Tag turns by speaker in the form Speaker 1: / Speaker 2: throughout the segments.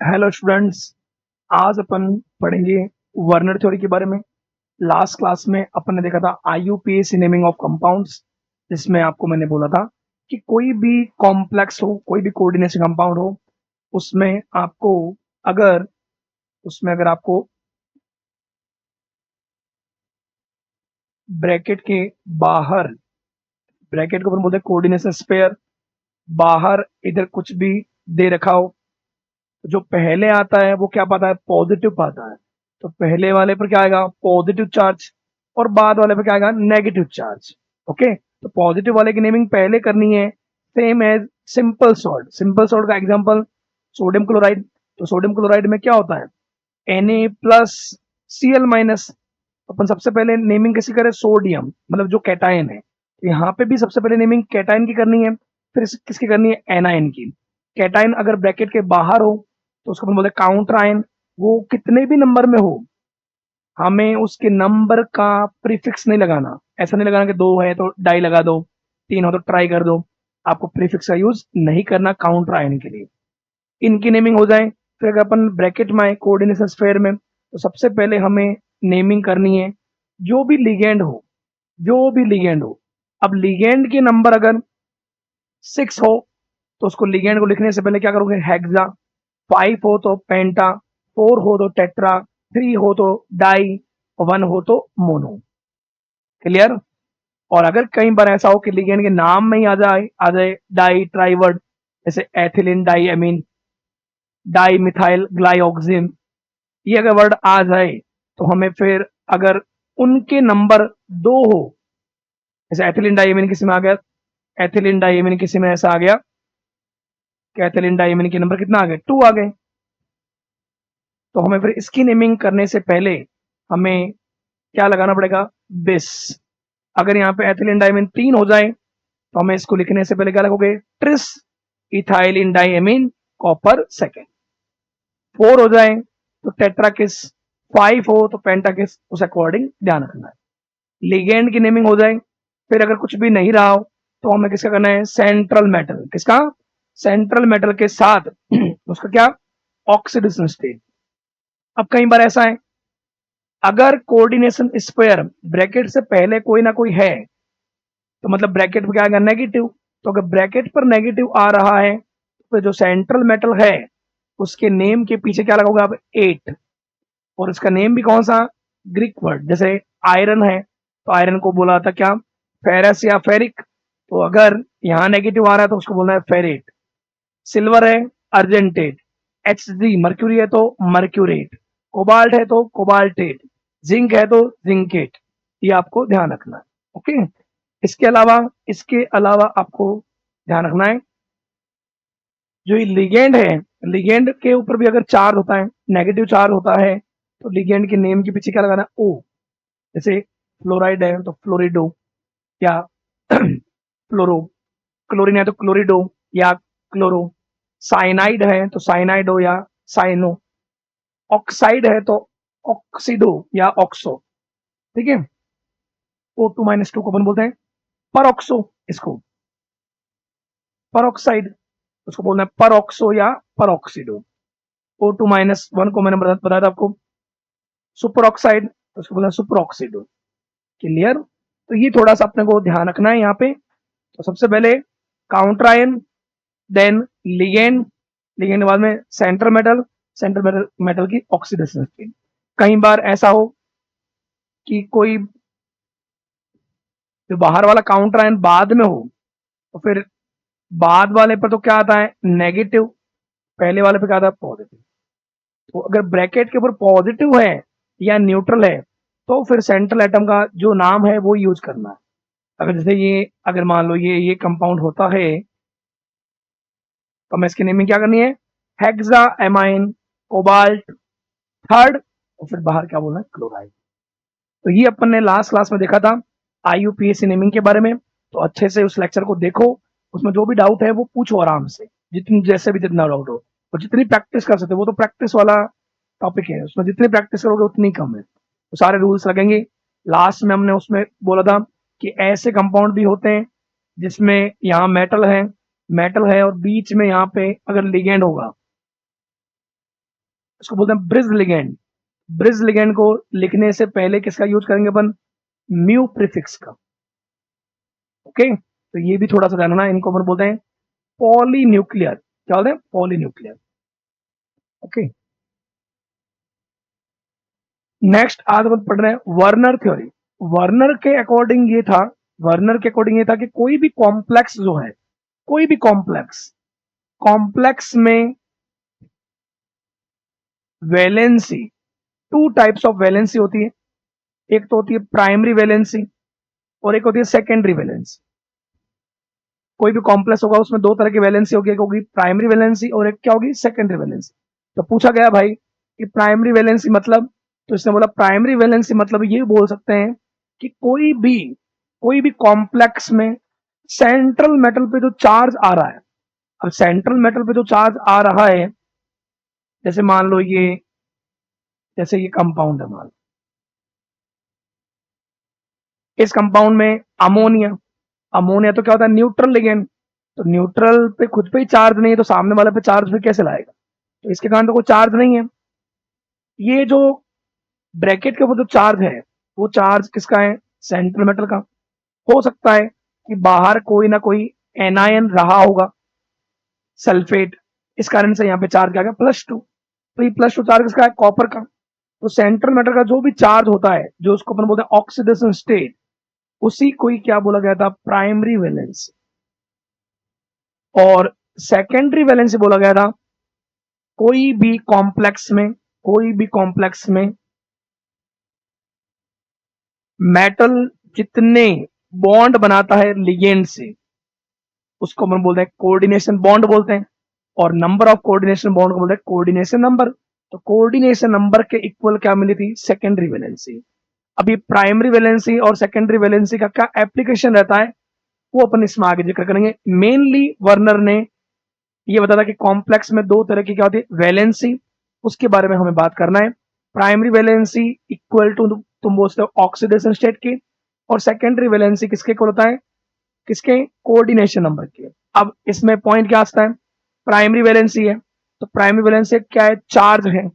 Speaker 1: Hello students. आज अपन पढ़ेंगे Werner theory के बारे में। लास्ट क्लास में अपन ने देखा था आईयूपीएसी नेमिंग ऑफ कंपाउंड्स, जिसमें आपको मैंने बोला था कि कोई भी कॉम्प्लेक्स हो, कोई भी कोऑर्डिनेशन कंपाउंड हो, उसमें आपको अगर उसमें अगर आपको ब्रैकेट के बाहर, ब्रैकेट को अपन बोलते हैं कोऑर्डिनेशन स्फेयर, बाहर इधर कुछ भी दे रखा हो, जो पहले आता है वो क्या पाता है? पॉजिटिव पाता है। तो पहले वाले पर क्या आएगा? पॉजिटिव चार्ज, और बाद वाले पर क्या आएगा? Negative charge. ओके, तो पॉजिटिव वाले की नेमिंग पहले करनी है, same as simple salt. Simple salt का एग्जांपल सोडियम क्लोराइड। तो सोडियम क्लोराइड में क्या होता है? Na+Cl-। अपन सबसे पहले नेमिंग किसी करें? सोडियम, मतलब जो कैटायन है। तो यहाँ पे भी सबसे पहले नेमिंग कैटायन की करनी है, फिर किसकी करनी है? एनायन की। कैटायन अगर ब्रैकेट के बाहर हो तो उसको अपन बोलते हैं काउंटर आयन। वो कितने भी नंबर में हो, हमें उसके नंबर का प्रीफिक्स नहीं लगाना। ऐसा नहीं लगाना कि 2 है तो डाई लगा दो, 3 हो तो ट्राई कर दो। आपको प्रीफिक्स का यूज नहीं करना काउंटर आयन के लिए। इनकी नेमिंग हो जाए, फिर अगर अपन ब्रैकेट में आए कोऑर्डिनेशन स्फेयर में, तो सबसे पहले हमें नेमिंग करनी है जो भी लिगेंड हो, जो भी लिगेंड हो। अब लिगेंड के नंबर अगर 6 हो तो उसको लिगेंड को लिखने से पहले क्या करोगे? हेक्सा। 5 हो तो पेंटा, 4 हो तो टेट्रा, 3 हो तो डाई, 1 हो तो मोनो। क्लियर? और अगर कई बार ऐसा हो कि लिगेंड के नाम में ही आ जाए डाई ट्राइवर्ड, जैसे ethylene die amine, di methyl glyoxime, ये अगर वर्ड आ जाए तो हमें फिर अगर उनके नंबर 2 हो, जैसे एथिलीन डाइमीन किसी में आ गया, एथिलीन डाइमीन किसी में ऐसा आ गया कि एथिलीन डाइमीन के नंबर कितना आ गए? 2 आ गए, तो हमें फिर इसकी नेमिंग करने से पहले हमें क्या लगाना पड़ेगा? बिस। अगर यहाँ पे एथिलीन डाइमीन 3 हो जाए तो हमें इसको लिखने से पहले क्या लगोगे? Tris ethylene diamine copper second. 4 हो जाए तो टेट्राकिस, 5 हो तो पेंटाकिस, उस अकॉर्डिंग ध्यान रखना है। लिगेंड की नेमिंग हो जाए, फिर अगर कुछ भी नहीं रहा हो तो हमें किसका करना है? Central metal. किसका? सेंट्रल मेटल के साथ उसका क्या? Oxidation state. अब कई बार ऐसा है, अगर कोऑर्डिनेशन स्क्वायर ब्रैकेट से पहले कोई ना कोई है, तो मतलब ब्रैकेट पर क्या आएगा? नेगेटिव। तो अगर ब्रैकेट पर नेगेटिव आ रहा है तो जो सेंट्रल मेटल है उसके नेम के पीछे क्या लगाओगे आप? 8। और इसका नेम भी कौन सा? Greek word. जैसे आयरन है तो आयरन को बोला था क्या? फेरस या फेरिक। तो अगर यहाँ नेगेटिव आ रहा है तो उसको बोलना है फेरेट। सिल्वर है, अर्जेंटेट। Hg मर्क्यूरी है तो मर्क्यूरेट। कोबाल्ट है तो कोबाल्टेट। जिंक है तो जिंकेट। ये आपको ध्यान रखना है। ओके, इसके अलावा आपको ध्यान रखना है, जो ये लिगेंड है, लिगेंड के ऊपर भी अगर चार्ज होता है, नेगेटिव चार्ज होता है, तो लिगेंड के नेम के पीछे क्या लगाना है? ओ। जैसे फ्लोराइड है तो फ्लोरिडो या फ्लोरो, क्लोरीन है तो क्लोरिडो या क्लोरो, साइनाइड है तो साइनाइडो या साइनो, ऑक्साइड है तो ऑक्सीडो या ऑक्सो। ठीक है, O2-2 को अपन बोलते हैं परऑक्सो, इसको परऑक्साइड, उसको बोलना है परऑक्सो या परऑक्सीडो। O2-1 को मैंने बताया था आपको सुपर ऑक्साइड, तो उसको बोलना है सुपर ऑक्सीडो। क्लियर? तो ये थोड़ा सा अपने को ध्यान रखना है यहाँ पे। तो सबसे पहले counter ion, then ligand, ligand के बाद में सेंट्रल मेटल, सेंट्रल मेटल की ऑक्सीडेशन स्टेट। कई बार ऐसा हो कि कोई जो बाहर वाला काउंटर आयन बाद में हो, तो फिर बाद वाले पर तो क्या आता है? नेगेटिव। पहले वाले पे क्या आता है? पॉजिटिव। तो अगर ब्रैकेट के ऊपर पॉजिटिव है या न्यूट्रल है तो फिर सेंट्रल एटम का जो नाम है वो यूज करना है। अगर जैसे ये, अगर मान लो ये कंपाउंड होता है तो हमें इसकी नेमिंग क्या करनी है? हेक्सा एमाइन कोबाल्ट थर्ड, और फिर बाहर क्या बोलना है? क्लोराइड। तो ये अपन ने लास्ट क्लास में देखा था आईयूपीएसी नेमिंग के बारे में। तो अच्छे से उस लेक्चर को देखो, उसमें जो भी डाउट है वो पूछो आराम से, जितनी जैसे भी जितना डाउट हो, और जितनी प्रैक्टिस कर सकते हो। वो तो प्रैक्टिस वाला टॉपिक है, उसमें जितनी प्रैक्टिस करोगे उतनी कम है। तो सारे रूल्स लगेंगे। लास्ट में हमने उसमें बोला था कि ऐसे कंपाउंड भी होते हैं जिसमें यहाँ मेटल है और बीच में यहाँ पे अगर लिगेंड होगा इसको बोलते हैं ब्रिज लिगेंड। ब्रिज लिगेंड को लिखने से पहले किसका यूज करेंगे अपन, म्यू प्रीफिक्स का। ओके, तो ये भी थोड़ा सा जानना, इनको अपन बोलते हैं पॉलीन्यूक्लियर। क्या बोलते हैं, पॉलीन्यूक्लियर। ओके, नेक्स्ट आज अपन पढ़ रहे हैं वर्नर थ्योरी। वर्नर के अकॉर्डिंग ये था, वर्नर के अकॉर्डिंग ये था कि कोई भी कॉम्प्लेक्स जो है, कोई भी कॉम्प्लेक्स, कॉम्प्लेक्स में valency, two types of valency होती है। एक तो होती है प्राइमरी वैलेंसी और एक होती है सेकेंडरी वैलेंसी। कोई भी कॉम्प्लेक्स होगा उसमें दो तरह की वैलेंसी होगी, एक होगी प्राइमरी वैलेंसी और एक क्या होगी, सेकेंडरी वैलेंसी। तो पूछा गया भाई कि प्राइमरी वैलेंसी मतलब, तो इसने बोला प्राइमरी वैलेंसी मतलब ये बोल सकते हैं कि कोई भी कॉम्प्लेक्स में सेंट्रल मेटल पे जो चार्ज आ रहा है, अब सेंट्रल मेटल पे जो चार्ज आ रहा है, जैसे मान लो ये, जैसे ये कंपाउंड है, मान लो इस कंपाउंड में अमोनिया, अमोनिया तो क्या होता है, न्यूट्रल लिगेंड। तो न्यूट्रल पे खुद पे ही चार्ज नहीं है, तो सामने वाले पे चार्ज फिर कैसे लाएगा, तो इसके कारण तो कोई चार्ज नहीं है। ये जो ब्रैकेट के ऊपर जो चार्ज है, वो चार्ज किसका है, सेंट्रल मेटल का। हो सकता है कि बाहर कोई ना कोई एनायन रहा होगा, सल्फेट, इस कारण से यहाँ पे चार्ज आ गया +2। तो ये +2 चार्ज किसका है, कॉपर का। तो सेंट्रल मेटल का जो भी चार्ज होता है, जो उसको अपन बोलते हैं ऑक्सीडेशन स्टेट, उसी को ही क्या बोला गया था, प्राइमरी वैलेंसी। और सेकेंडरी वैलेंसी बोला गया था कोई भी कॉम्प्लेक्स में, कोई भी कॉम्प्लेक्स में मेटल जितने बॉन्ड बनाता है लिगेंड से, उसको हम बोलते हैं कोऑर्डिनेशन बॉन्ड बोलते हैं। और नंबर ऑफ कोऑर्डिनेशन बॉन्ड को बोलते हैं कोऑर्डिनेशन नंबर। तो कोऑर्डिनेशन नंबर के इक्वल क्या मिली थी, सेकेंडरी वैलेंसी। अभी प्राइमरी वैलेंसी और सेकेंडरी वैलेंसी का क्या एप्लीकेशन रहता है, वो अपन इसमें आगे जिक्र करेंगे। मेनली वर्नर ने ये बताया कि कॉम्प्लेक्स में दो तरह की क्या होती है, वैलेंसी, उसके बारे में हमें बात करना है। प्राइमरी वैलेंसी इक्वल टू, तुम बोलते हो ऑक्सीडेशन स्टेट की, और सेकेंडरी वैलेंसी किसके इक्वल होता है, किसके, कोऑर्डिनेशन नंबर के। अब इसमें पॉइंट क्या आता है, प्राइमरी वैलेंसी है, तो प्राइमरी वैलेंसी क्या है, चार्ज है।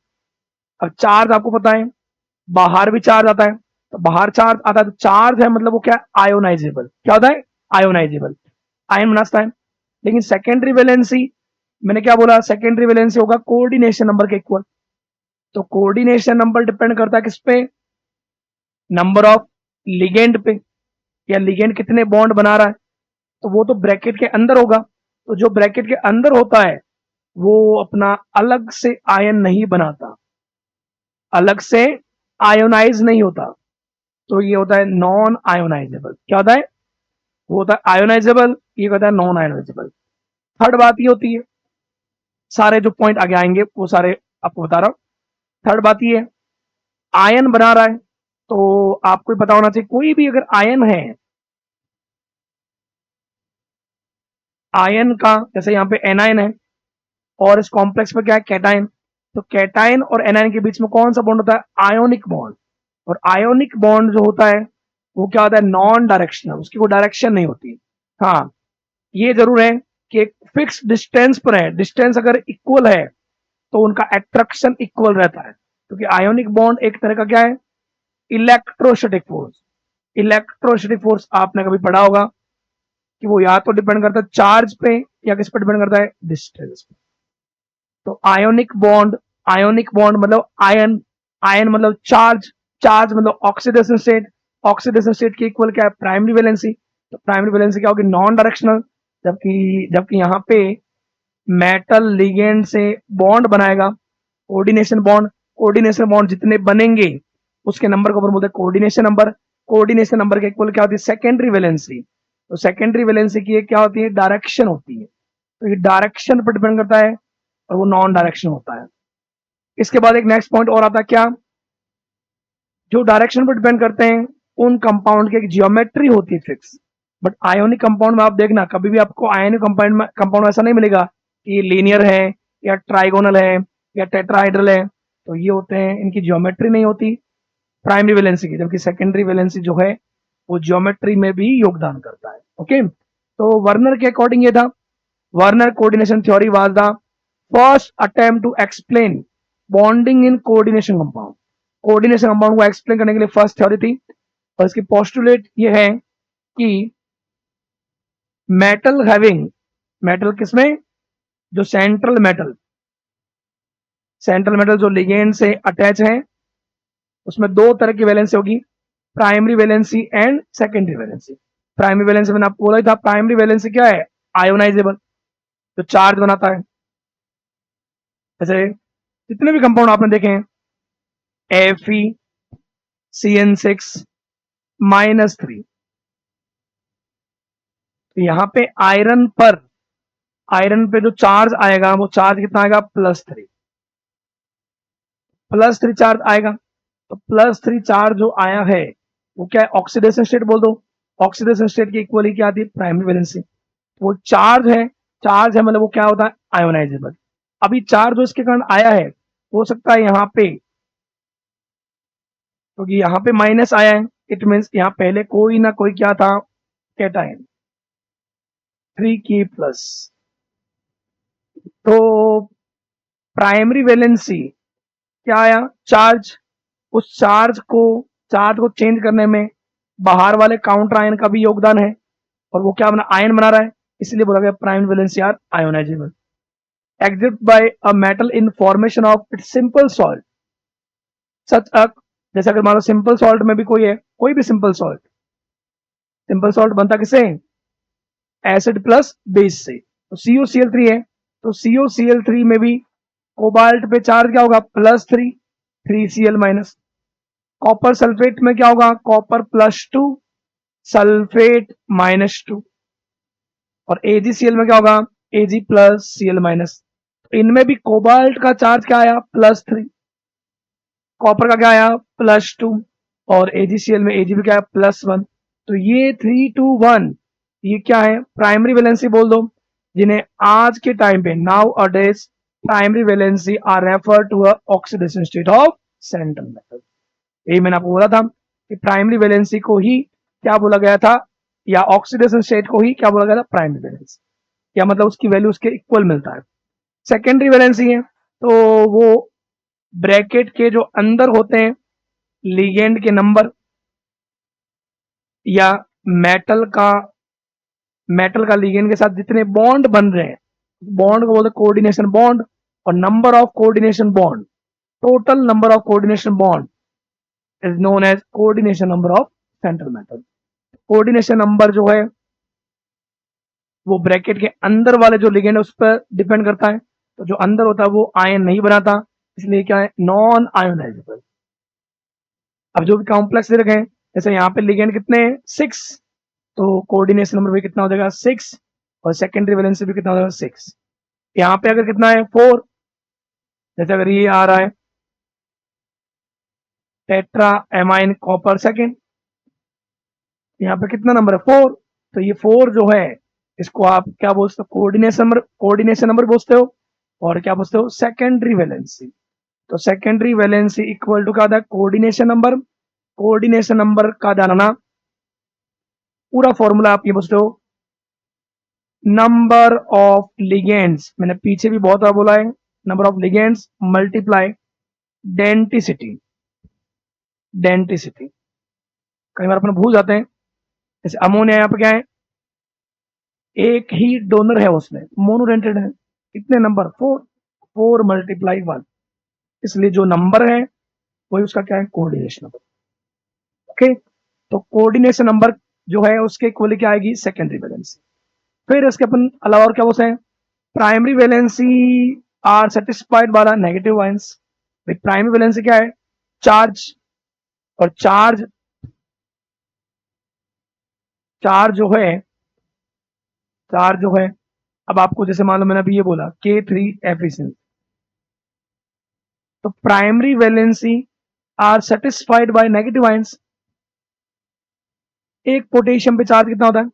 Speaker 1: अब चार्ज आपको पता है बाहर भी चार्ज आता है, तो बाहर चार्ज आता है तो चार्ज है, मतलब वो क्या है, आयोनाइजेबल। क्या होता है, आयोनाइजेबल, आयन बनाता है। लेकिन सेकेंडरी वैलेंसी, मैंने क्या बोला, सेकेंडरी वैलेंसी होगा कोऑर्डिनेशन नंबर के इक्वल। तो कोऑर्डिनेशन नंबर डिपेंड करता है किस पे, नंबर ऑफ लिगेंड पे, या लिगेंड कितने बॉन्ड बना रहा है। तो वो तो ब्रैकेट के अंदर होगा, तो जो ब्रैकेट के अंदर होता है वो अपना अलग से आयन नहीं बनाता, अलग से आयोनाइज नहीं होता। तो ये होता है नॉन आयोनाइजेबल। क्या होता है, वो होता है आयोनाइजेबल, ये होता है नॉन आयोनाइजेबल। थर्ड बात ये होती है, सारे जो पॉइंट आगे आएंगे वो सारे आपको बता रहा हूं। थर्ड बात ये है, आयन बना रहा है, तो आपको पता होना चाहिए कोई भी अगर आयन है, आयन का, जैसे यहाँ पे एनायन है और इस कॉम्प्लेक्स में क्या है, कैटायन। तो कैटायन और एनायन के बीच में कौन सा बॉन्ड होता है, आयोनिक बॉन्ड। और आयोनिक बॉन्ड जो होता है वो क्या होता है, नॉन डायरेक्शनल, उसकी कोई डायरेक्शन नहीं होती। हाँ, ये जरूर है कि एक फिक्स डिस्टेंस पर है, डिस्टेंस अगर इक्वल है तो उनका अट्रैक्शन इक्वल रहता है, क्योंकि आयोनिक बॉन्ड एक तरह का क्या है, इलेक्ट्रोस्टैटिक फोर्स। इलेक्ट्रोस्टैटिक फोर्स आपने कभी पढ़ा होगा कि वो या तो डिपेंड करता है चार्ज पे या किस पे डिपेंड करता है, डिस्टेंस पे। तो आयोनिक बॉन्ड मतलब आयन, आयन मतलब चार्ज, चार्ज मतलब ऑक्सीडेशन स्टेट, ऑक्सीडेशन स्टेट की इक्वल क्या है, प्राइमरी वैलेंसी। तो प्राइमरी वैलेंसी क्या होगी, नॉन डायरेक्शनल। जबकि जबकि यहाँ पे मेटल लिगेंड से बॉन्ड बनाएगा, कोऑर्डिनेशन बॉन्ड। कोऑर्डिनेशन बॉन्ड जितने बनेंगे उसके नंबर को बोलते हैं कोऑर्डिनेशन नंबर। कोऑर्डिनेशन नंबर के इक्वल क्या होती है, सेकेंडरी वैलेंसी। तो सेकेंडरी वैलेंसी की क्या होती है, डायरेक्शन होती है। तो ये डायरेक्शन पर डिपेंड करता है और वो नॉन डायरेक्शन होता है। इसके बाद एक नेक्स्ट पॉइंट और आता है, क्या, जो डायरेक्शन पर डिपेंड करते हैं उन कंपाउंड की एक जियोमेट्री होती है फिक्स। बट आयोनिक कंपाउंड में आप देखना कभी भी आपको आयोनिक कंपाउंड ऐसा नहीं मिलेगा कि लीनियर है या ट्राइगोनल है या टेट्राहाइड्रल है। तो ये होते हैं, इनकी जियोमेट्री नहीं होती प्राइमरी वैलेंसी की, जबकि सेकेंडरी वैलेंसी जो है वो जियोमेट्री में भी योगदान करता है। ओके, तो वर्नर के अकॉर्डिंग ये था, Werner coordination theory was the first attempt to explain bonding in coordination compound. Coordination compound को एक्सप्लेन करने के लिए फर्स्ट थ्योरी थी, और इसकी पोस्टुलेट ये है कि मेटल हैविंग, मेटल किसमें, जो सेंट्रल मेटल जो लिगेंड से अटैच है, उसमें दो तरह की वैलेंसी होगी, primary valency and secondary valency. Primary valency मैंने आपको बोला था, प्राइमरी वैलेंसी क्या है, आयोनाइजेबल, जो चार्ज बनाता है। जैसे जितने भी कंपाउंड आपने देखे हैं, Fe, CN6 -3, तो यहां पे आयरन पे जो चार्ज आएगा वो चार्ज कितना आएगा, +3 चार्ज आएगा। तो +3 चार्ज जो आया है वो क्या है, ऑक्सीडेशन स्टेट बोल दो। ऑक्सीडेशन स्टेट की इक्वली क्या आती है, प्राइमरी वैलेंसी। वो चार्ज है मतलब वो क्या होता है, आयोनाइजेबल। अभी चार्ज जो इसके कारण आया है, हो सकता है यहाँ पे, क्योंकि यहाँ पे माइनस आया है, इट मीन्स यहाँ पहले कोई ना कोई क्या था, कैटायन, 3K+। तो प्राइमरी वैलेंसी क्या आया, चार्ज। उस चार्ज को चेंज करने में बाहर वाले काउंटर आयन का भी योगदान है, और वो क्या बना, आयन बना रहा है, इसलिए बोला गया primary valency are ionisable. Exit by a metal in formation of its simple salt, such a, जैसे अगर मान लो सिंपल सॉल्ट में भी कोई है, कोई भी सिंपल सॉल्ट बनता किससे, एसिड प्लस बेस से। तो CuCl3 है, तो CuCl3 में भी कोबाल्ट पे चार्ज क्या होगा, +3, 3Cl-। कॉपर सल्फेट में क्या होगा, कॉपर +2, सल्फेट -2। और AgCl में क्या होगा, Ag+Cl-। इनमें भी कोबाल्ट का चार्ज क्या आया, +3, कॉपर का क्या आया, +2, और AgCl में Ag भी क्या है, +1। तो ये 3 to 1, ये क्या है, प्राइमरी वैलेंसी बोल दो, जिन्हें आज के टाइम पे, nowadays, primary valency are refer to a oxidation state of central metal. यही मैंने आपको बोला था कि प्राइमरी वैलेंसी को ही क्या बोला गया था, या ऑक्सीडेशन स्टेट को ही क्या बोला गया था, प्राइमरी वैलेंसी, या मतलब उसकी वैल्यू उसके इक्वल मिलता है। सेकेंडरी वैलेंसी है तो वो ब्रैकेट के जो अंदर होते हैं लिगेंड के नंबर, या मेटल का लिगेंड के साथ जितने बॉन्ड बन रहे हैं, बॉन्ड को बोलते हैं कोऑर्डिनेशन बॉन्ड, और number of coordination bond, total number of coordination bond is known as coordination number of central metal. Coordination number जो है वो ब्रैकेट के अंदर वाले जो लिगेंड है उस पर डिपेंड करता है। तो जो अंदर होता है वो आयन नहीं बनाता, इसलिए क्या है, नॉन आयोनाइजेबल। अब जो भी कॉम्प्लेक्स दे रखे हैं, जैसे यहाँ पे लिगेंड कितने हैं, 6, तो कोऑर्डिनेशन नंबर भी कितना हो जाएगा, 6, और सेकेंडरी वैलेंसी भी कितना हो जाएगा, 6। यहाँ पे अगर कितना है, 4, जैसे अगर ये आ रहा है टेट्रा एमाइन कॉपर सेकेंड, यहाँ पे कितना नंबर है, 4, तो ये 4 जो है इसको आप क्या बोलते हो, कोऑर्डिनेशन नंबर बोलते हो, और क्या बोलते हो, सेकेंडरी वैलेंसी। तो सेकेंडरी वैलेंसी इक्वल टू क्या होता है, कोऑर्डिनेशन नंबर। कोऑर्डिनेशन नंबर का जानना, पूरा फॉर्मूला आप ये बोलते हो, नंबर ऑफ लिगेंड्स, मैंने पीछे भी बहुत बार बोला है, number of ligands multiply denticity. कई बार अपन भूल जाते हैं, जैसे अमोनिया यहाँ पे क्या है, एक ही डोनर है उसमें, मोनोडेंटेड है, कितने नंबर, 4, 4 × 1, इसलिए जो नंबर है वही उसका क्या है, कोऑर्डिनेशन नंबर। ओके, तो कोऑर्डिनेशन नंबर जो है उसके इक्वली क्या आएगी, सेकेंडरी वैलेंसी। फिर इसके अपन अलावा और क्या बोलते हैं, primary valency are satisfied by negative ions. Primary valency क्या है, चार्ज, और चार्ज जो है, अब आपको जैसे मान लो मैंने अभी ये बोला K3 एफिशिएंसी, तो primary valency are satisfied by negative ions. एक पोटेशियम पे चार्ज कितना होता है,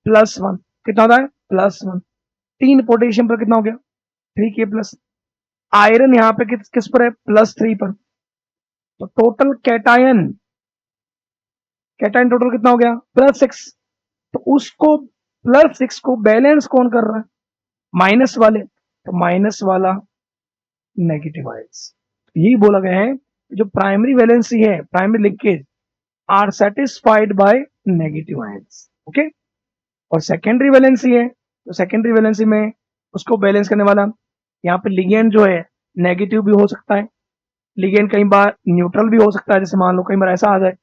Speaker 1: +1, कितना होता है, +1। 3 पोटेशियम पर कितना हो गया, 3K+। आयरन यहाँ पे किस पर है, +3 पर। तो टोटल कैटायन टोटल कितना हो गया, +6। तो उसको +6 को बैलेंस कौन कर रहा है, माइनस वाले, तो माइनस वाला नेगेटिव आयंस। यही बोला गया है, जो प्राइमरी वैलेंसी है, primary linkage are satisfied by negative ions. Okay, और सेकेंडरी वैलेंसी है, तो सेकेंडरी वैलेंसी में उसको बैलेंस करने वाला यहाँ पे लिगेंड जो है नेगेटिव भी हो सकता है, लिगेंड कई बार न्यूट्रल भी हो सकता है। जैसे मान लो कई बार ऐसा आ जाए,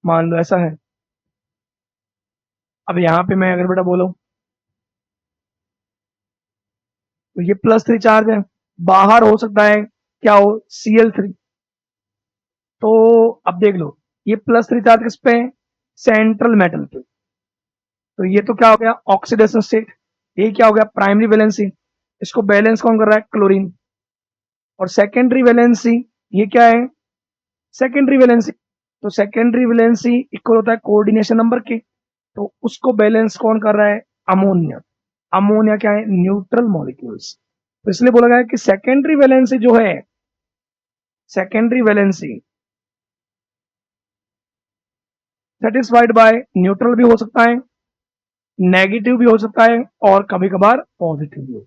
Speaker 1: मान लो ऐसा है, अब यहाँ पे मैं अगर बेटा बोलूं तो ये +3 चार्ज है, बाहर हो सकता है क्या हो, Cl3। तो अब देख लो, ये +3 चार्ज किस पे है, सेंट्रल मेटल पे। तो ये तो क्या हो गया, ऑक्सीडेशन स्टेट। ये क्या हो गया, प्राइमरी वैलेंसी। इसको बैलेंस कौन कर रहा है, क्लोरीन। और सेकेंडरी वैलेंसी, ये क्या है, सेकेंडरी वैलेंसी। तो सेकेंडरी वैलेंसी इक्वल होता है कोऑर्डिनेशन नंबर के, तो उसको बैलेंस कौन कर रहा है, अमोनिया। अमोनिया क्या है, न्यूट्रल मॉलिक्यूल्स। तो इसलिए बोला गया है कि सेकेंडरी वैलेंसी जो है, secondary valency satisfied by neutral भी हो सकता है, नेगेटिव भी हो सकता है, और कभी कभार पॉजिटिव भी हो,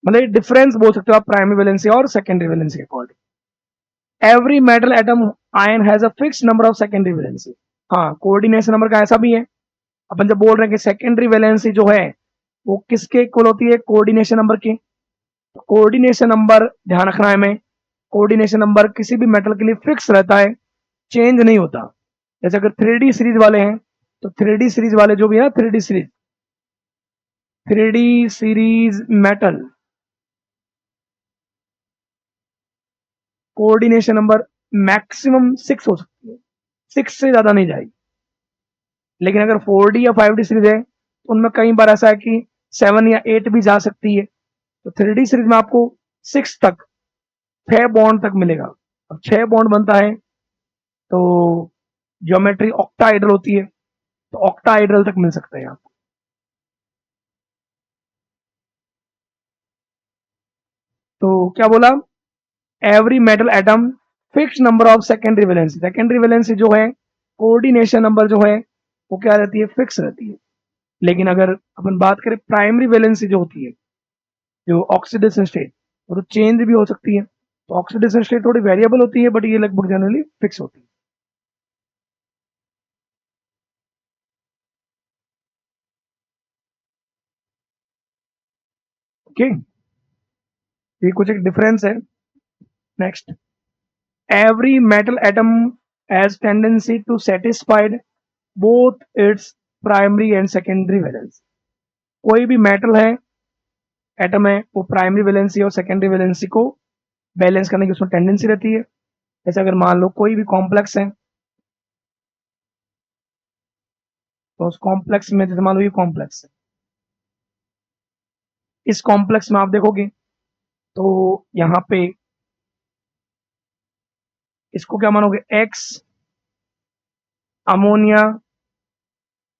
Speaker 1: मतलब डिफरेंस बोल सकते हो आप प्राइमरी वैलेंसी और सेकेंडरी वैलेंसी के according. Every metal atom ion has a fix number of secondary valency. हाँ, कोऑर्डिनेशन नंबर का ऐसा भी है, अपन जब बोल रहे हैं कि सेकेंडरी वैलेंसी जो है वो किसके इक्वल होती है, कोऑर्डिनेशन नंबर की। तो कोऑर्डिनेशन नंबर ध्यान रखना है हमें, कोऑर्डिनेशन नंबर किसी भी मेटल के लिए फिक्स रहता है, चेंज नहीं होता। जैसे अगर 3D सीरीज वाले हैं, तो 3D सीरीज वाले जो भी है, 3D series, 3D series metal coordination number maximum 6 हो सकती है, 6 से ज्यादा नहीं जाएगी। लेकिन अगर 4D या 5D सीरीज है तो उनमें कई बार ऐसा है कि 7 या 8 भी जा सकती है। तो 3D सीरीज में आपको 6 तक, 6 बॉन्ड तक मिलेगा। अब 6 बॉन्ड बनता है तो ज्योमेट्री ऑक्टाहाइड्रल होती है, तो ऑक्टाहाइड्रल तक मिल सकता है आपको। तो क्या बोला, every metal atom fix number of secondary valency. Secondary valency जो है, कोऑर्डिनेशन नंबर जो है वो क्या रहती है, फिक्स रहती है। लेकिन अगर अपन बात करें प्राइमरी वैलेंसी जो होती है, जो ऑक्सीडेशन स्टेट, वो तो चेंज भी हो सकती है। तो ऑक्सीडेशन स्टेट थोड़ी वेरिएबल होती है, बट ये लगभग जनरली फिक्स होती है। ओके, ये कुछ एक डिफरेंस है। Next, every metal atom has tendency to satisfied both its primary and secondary valence. कोई भी मेटल है, एटम है, वो प्राइमरी वैलेंसी और सेकेंडरी वैलेंसी को बैलेंस करने की उसमें टेंडेंसी रहती है। जैसे अगर मान लो कोई भी कॉम्प्लेक्स है, तो उस कॉम्प्लेक्स में, जैसे मान लो ये कॉम्प्लेक्स है, इस कॉम्प्लेक्स में आप देखोगे तो यहाँ पे इसको क्या मानोगे, एक्स, अमोनिया,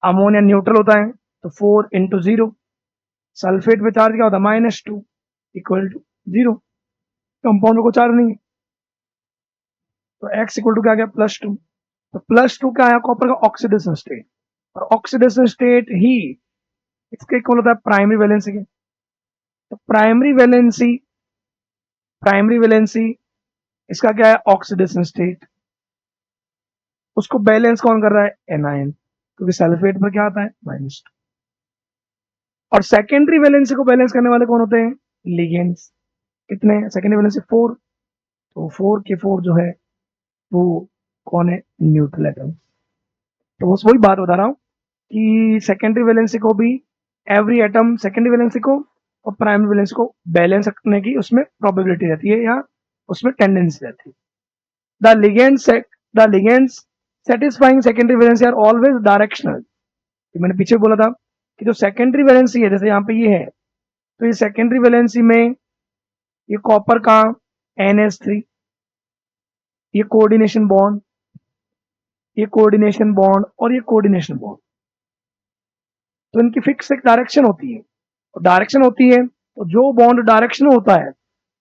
Speaker 1: अमोनिया न्यूट्रल होता है, तो 4 × 0। सल्फेट पे चार्ज क्या होता है, -2 इक्वल टू 0। कंपाउंड में कोई चार्ज नहीं है, तो एक्स इक्वल टू क्या गया, +2। तो +2 क्या आया, कॉपर का ऑक्सीडेशन स्टेट। और ऑक्सीडेशन स्टेट ही इसके इक्वल होता है प्राइमरी वैलेंसी के। तो प्राइमरी वैलेंसी इसका क्या है, ऑक्सीडेशन स्टेट। उसको बैलेंस कौन कर रहा है, एनायन, क्योंकि सल्फेट में क्या आता है, -2। और सेकेंडरी वैलेंसी को बैलेंस करने वाले कौन होते हैं, लिगेंड्स। कितने, सेकेंडरी वैलेंसी 4, तो 4 के 4 जो है वो कौन है, न्यूट्रल एटम। तो बस वही बात बता रहा हूँ कि सेकेंडरी वैलेंसी को भी, एवरी एटम सेकेंडरी वैलेंसी को और प्राइमरी वैलेंसी को बैलेंस करने की उसमें प्रोबेबिलिटी रहती है, या उसमें टेंडेंसी रहती है। The ligands the ligands satisfying secondary valency are always directional. मैंने पीछे बोला था कि जो सेकेंडरी वैलेंसी है, जैसे यहाँ पे ये है, तो ये सेकेंडरी वैलेंसी में ये कॉपर का NH3, ये कोऑर्डिनेशन बॉन्ड, ये कोऑर्डिनेशन बॉन्ड और ये कोऑर्डिनेशन बॉन्ड, तो इनकी फिक्स एक डायरेक्शन होती है। और डायरेक्शन होती है तो जो बॉन्ड डायरेक्शन होता है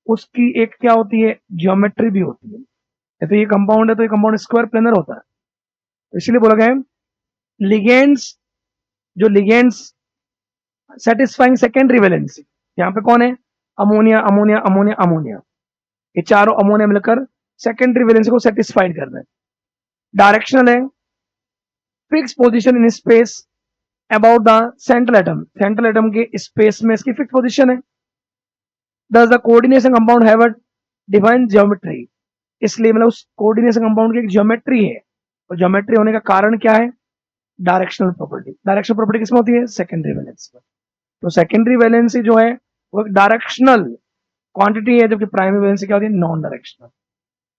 Speaker 1: उसकी एक क्या होती है, ज्योमेट्री भी होती है। जैसे ये कंपाउंड है तो ये कंपाउंड स्क्वायर प्लेनर होता है, तो इसलिए बोला गया है लिगेंड्स, जो लिगेंड्स सेटिस्फाइंग सेकेंडरी वैलेंसी, यहाँ पे कौन है, अमोनिया अमोनिया अमोनिया अमोनिया, ये चारों अमोनिया मिलकर सेकेंडरी वैलेंसी को सेटिस्फाइड कर रहे हैं। डायरेक्शनल है, fix position in space about the central atom, central atom के स्पेस में इसकी फिक्स पोजीशन है। Does the coordination compound have a defined geometry, इसलिए मतलब उस कोऑर्डिनेशन कंपाउंड की एक ज्योमेट्री है, और ज्योमेट्री होने का कारण क्या है, डायरेक्शनल प्रॉपर्टी। डायरेक्शनल प्रॉपर्टी किसमें होती है, सेकेंडरी वैलेंसी में। तो सेकेंडरी वैलेंसी जो है वो एक डायरेक्शनल क्वांटिटी है, जबकि प्राइमरी वैलेंसी क्या होती है, नॉन डायरेक्शनल।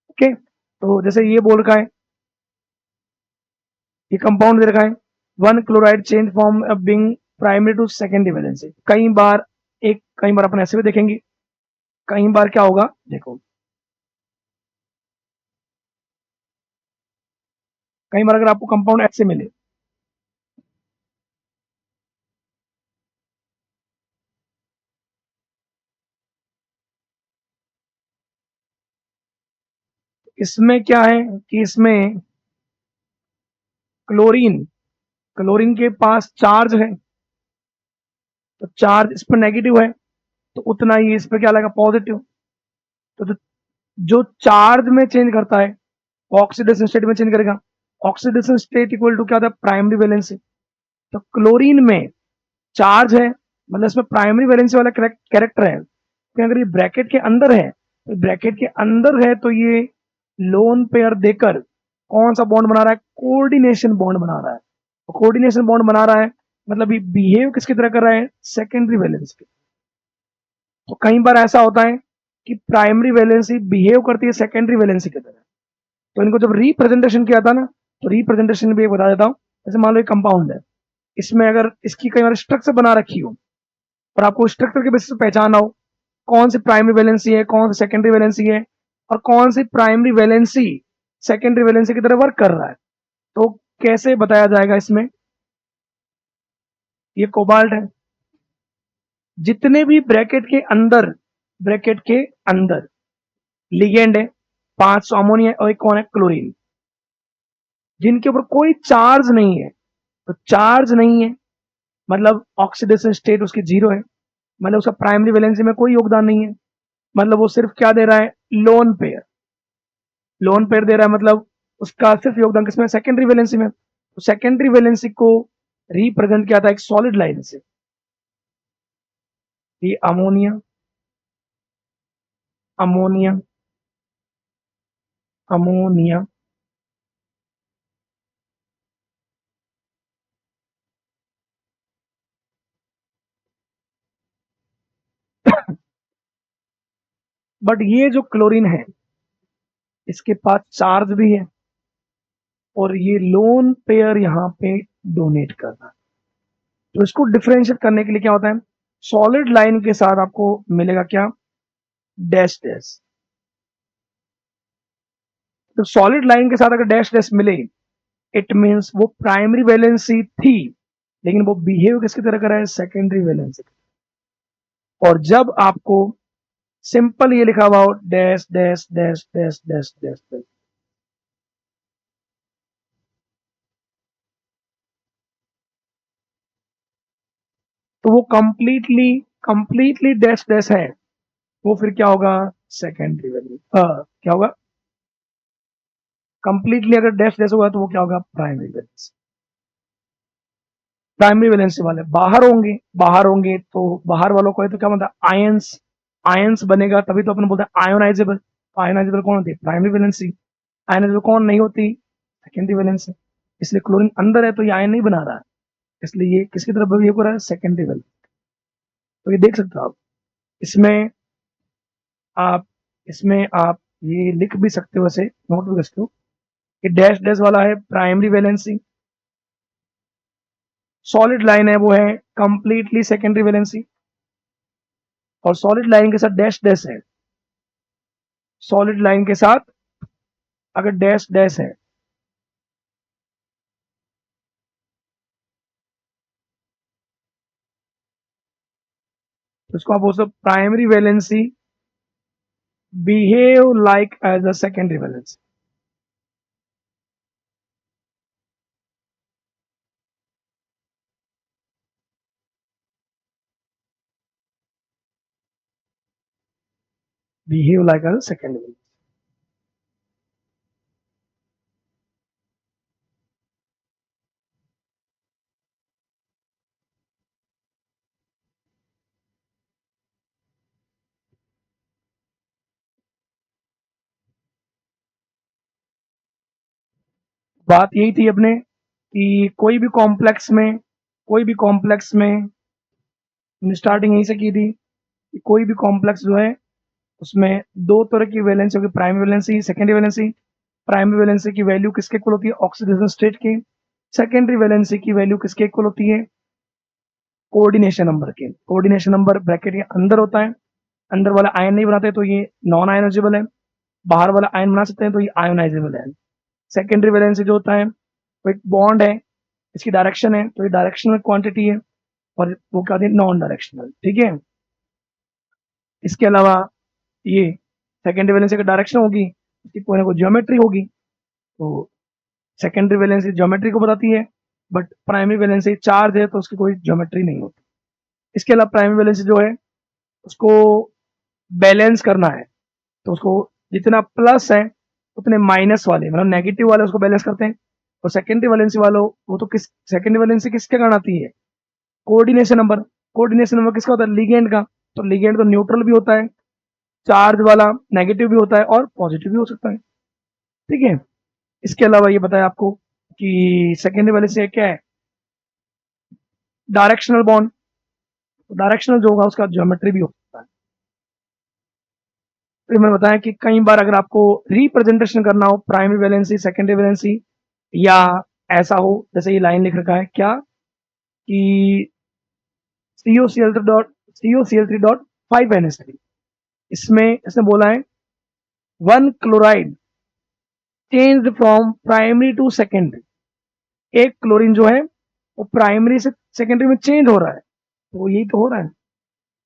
Speaker 1: ओके, तो जैसे ये बोल रखा है, ये कंपाउंड दे रखा है, one chloride change from being primary to secondary valency. कई बार अपन ऐसे भी देखेंगे, कई बार क्या होगा देखो, कई बार अगर आपको कंपाउंड ऐसे मिले, इसमें क्या है कि इसमें क्लोरीन, क्लोरीन के पास चार्ज है, तो चार्ज इस पर नेगेटिव है, तो उतना ही इस पर क्या लगेगा, पॉजिटिव। तो जो चार्ज में चेंज करता है वो ऑक्सीडेशन स्टेट में चेंज करेगा। ऑक्सीडेशन स्टेट इक्वल टू क्या होता है, प्राइमरी वैलेंसी। तो क्लोरीन में चार्ज है, मतलब इसमें प्राइमरी वैलेंसी वाला कैरेक्टर है, तो अगर ये ब्रैकेट के अंदर है, तो ब्रैकेट के अंदर है तो ये लोन पेयर देकर कौन सा बॉन्ड बना रहा है, कोऑर्डिनेशन बॉन्ड बना रहा है। तो कोऑर्डिनेशन बॉन्ड बना रहा है मतलब ये बिहेव किसकी तरह कर रहा है, सेकेंडरी वैलेंस की। तो कई बार ऐसा होता है कि प्राइमरी वैलेंसी बिहेव करती है सेकेंडरी वैलेंसी की तरह। तो इनको जब रिप्रेजेंटेशन किया था ना, तो रिप्रेजेंटेशन भी एक बता देता हूँ। जैसे मान लो एक कंपाउंड है, इसमें अगर इसकी कई बार स्ट्रक्चर बना रखी हो और आपको स्ट्रक्चर के बेसिस पे पहचानना हो कौन सी प्राइमरी वैलेंसी है, कौन सी सेकेंडरी वैलेंसी है, और कौन सी प्राइमरी वैलेंसी सेकेंडरी वैलेंसी की तरह वर्क कर रहा है, तो कैसे बताया जाएगा इसमें, ये कोबाल्ट है, जितने भी ब्रैकेट के अंदर लिगेंड है, 500 अमोनिया और एक कौन है, क्लोरीन, जिनके ऊपर कोई चार्ज नहीं है। तो चार्ज नहीं है मतलब ऑक्सीडेशन स्टेट उसकी जीरो है, मतलब उसका प्राइमरी वैलेंसी में कोई योगदान नहीं है, मतलब वो सिर्फ क्या दे रहा है, लोन पेयर, लोन पेयर दे रहा है, मतलब उसका सिर्फ योगदान किसमें, सेकेंडरी वैलेंसी में। तो सेकेंडरी वैलेंसी को रिप्रेजेंट किया था एक सॉलिड लाइन से, ये अमोनिया अमोनिया अमोनिया, बट ये जो क्लोरीन है इसके पास चार्ज भी है, और ये लोन पेयर यहाँ पे डोनेट कर रहा है। तो इसको डिफरेंशिएट करने के लिए क्या होता है, सॉलिड लाइन के साथ आपको मिलेगा क्या, डैश डैश। तो सॉलिड लाइन के साथ अगर डैश डैश मिले, इट मींस वो प्राइमरी वैलेंसी थी, लेकिन वो बिहेव किसकी तरह कर रहा है, सेकेंडरी वैलेंसी। और जब आपको सिंपल ये लिखा हुआ हो dash dash dash dash dash dash dash, तो वो कंप्लीटली डैश डैश है, वो फिर क्या होगा, सेकेंडरी वैल्यू, क्या होगा, कंप्लीटली अगर डैश डैश होगा तो वो क्या होगा, प्राइमरी वैलेंसी। प्राइमरी वैलेंसी वाले बाहर होंगे तो बाहर वालों को है तो क्या मतलब आयंस, आयंस बनेगा तभी तो अपन बोलते हैं आयोनाइजेबल। आयोनाइजेबल कौन होती है, प्राइमरी वैलेंसी। आयोनाइजेबल कौन नहीं होती, सेकेंडरी वैलेंसी। इसलिए क्लोरीन अंदर है तो ये आयन नहीं बना रहा है, इसलिए ये किसकी तरफ ये हो रहा है, सेकेंडरी वैलेंसी। तो ये देख सकते हो आप, इसमें आप इसमें आप ये लिख भी सकते हो, ऐसे नोट भी कर सकते हो कि डैश डैश वाला है प्राइमरी वैलेंसी, सॉलिड लाइन है वो है कंप्लीटली सेकेंडरी वैलेंसी, और सॉलिड लाइन के साथ डैश डैश है, सॉलिड लाइन के साथ अगर डैश डैश है तो इसको आप बोल सकते primary valency behave like as a secondary valency. Behave like a secondary valency. बात यही थी अपने कि कोई भी कॉम्प्लेक्स में स्टार्टिंग यहीं से की थी कि कोई भी कॉम्प्लेक्स जो है उसमें दो तरह की वैलेंसी होगी, primary valency, secondary valency. Primary valency की वैल्यू किसके इक्वल होती है? ऑक्सीडेशन स्टेट की। सेकेंडरी वैलेंसी की वैल्यू किसके इक्वल होती है? कोऑर्डिनेशन नंबर के। कोऑर्डिनेशन नंबर ब्रैकेट के अंदर होता है, अंदर वाला आयन नहीं बनाते तो ये नॉन आयनाइजेबल है, बाहर वाला आयन बना सकते हैं तो ये आयोनाइजेबल है। सेकेंडरी वैलेंसी जो होता है वो एक बॉन्ड है, इसकी डायरेक्शन है तो ये डायरेक्शनल क्वांटिटी है, और वो क्या होती है? Non directional. ठीक है। इसके अलावा ये सेकेंडरी वैलेंसी का डायरेक्शन होगी, इसकी कोई ना कोई ज्योमेट्री होगी, तो सेकेंडरी वैलेंसी ज्योमेट्री को बताती है, बट प्राइमरी वैलेंसी चार्ज है तो उसकी कोई ज्योमेट्री नहीं होती। इसके अलावा प्राइमरी वैलेंसी जो है उसको बैलेंस करना है, तो उसको जितना प्लस है उतने माइनस वाले, मतलब नेगेटिव वाले उसको बैलेंस करते हैं। और सेकेंडरी वैलेंसी वालों वो तो किस सेकेंडरी वैलेंसी किसके कारण आती है? Coordination number. कोऑर्डिनेशन नंबर किसका होता है? लिगेंड का। तो लिगेंड तो न्यूट्रल भी होता है, चार्ज वाला नेगेटिव भी होता है और पॉजिटिव भी हो सकता है। ठीक है। इसके अलावा ये बताया आपको कि सेकेंडरी वैलेंसी क्या है? Directional bond. डायरेक्शनल जो होगा उसका ज्योमेट्री भी हो सकता है। फिर मैंने बताया कि कई बार अगर आपको रिप्रेजेंटेशन करना हो प्राइमरी वैलेंसी सेकेंडरी वैलेंसी, या ऐसा हो जैसे ये लाइन लिख रखा है क्या कि COCl3.5NH3, इसमें इसने बोला है one chloride changed from primary to secondary. एक क्लोरीन जो है वो प्राइमरी से सेकेंडरी में चेंज हो रहा है, तो यही तो हो रहा है।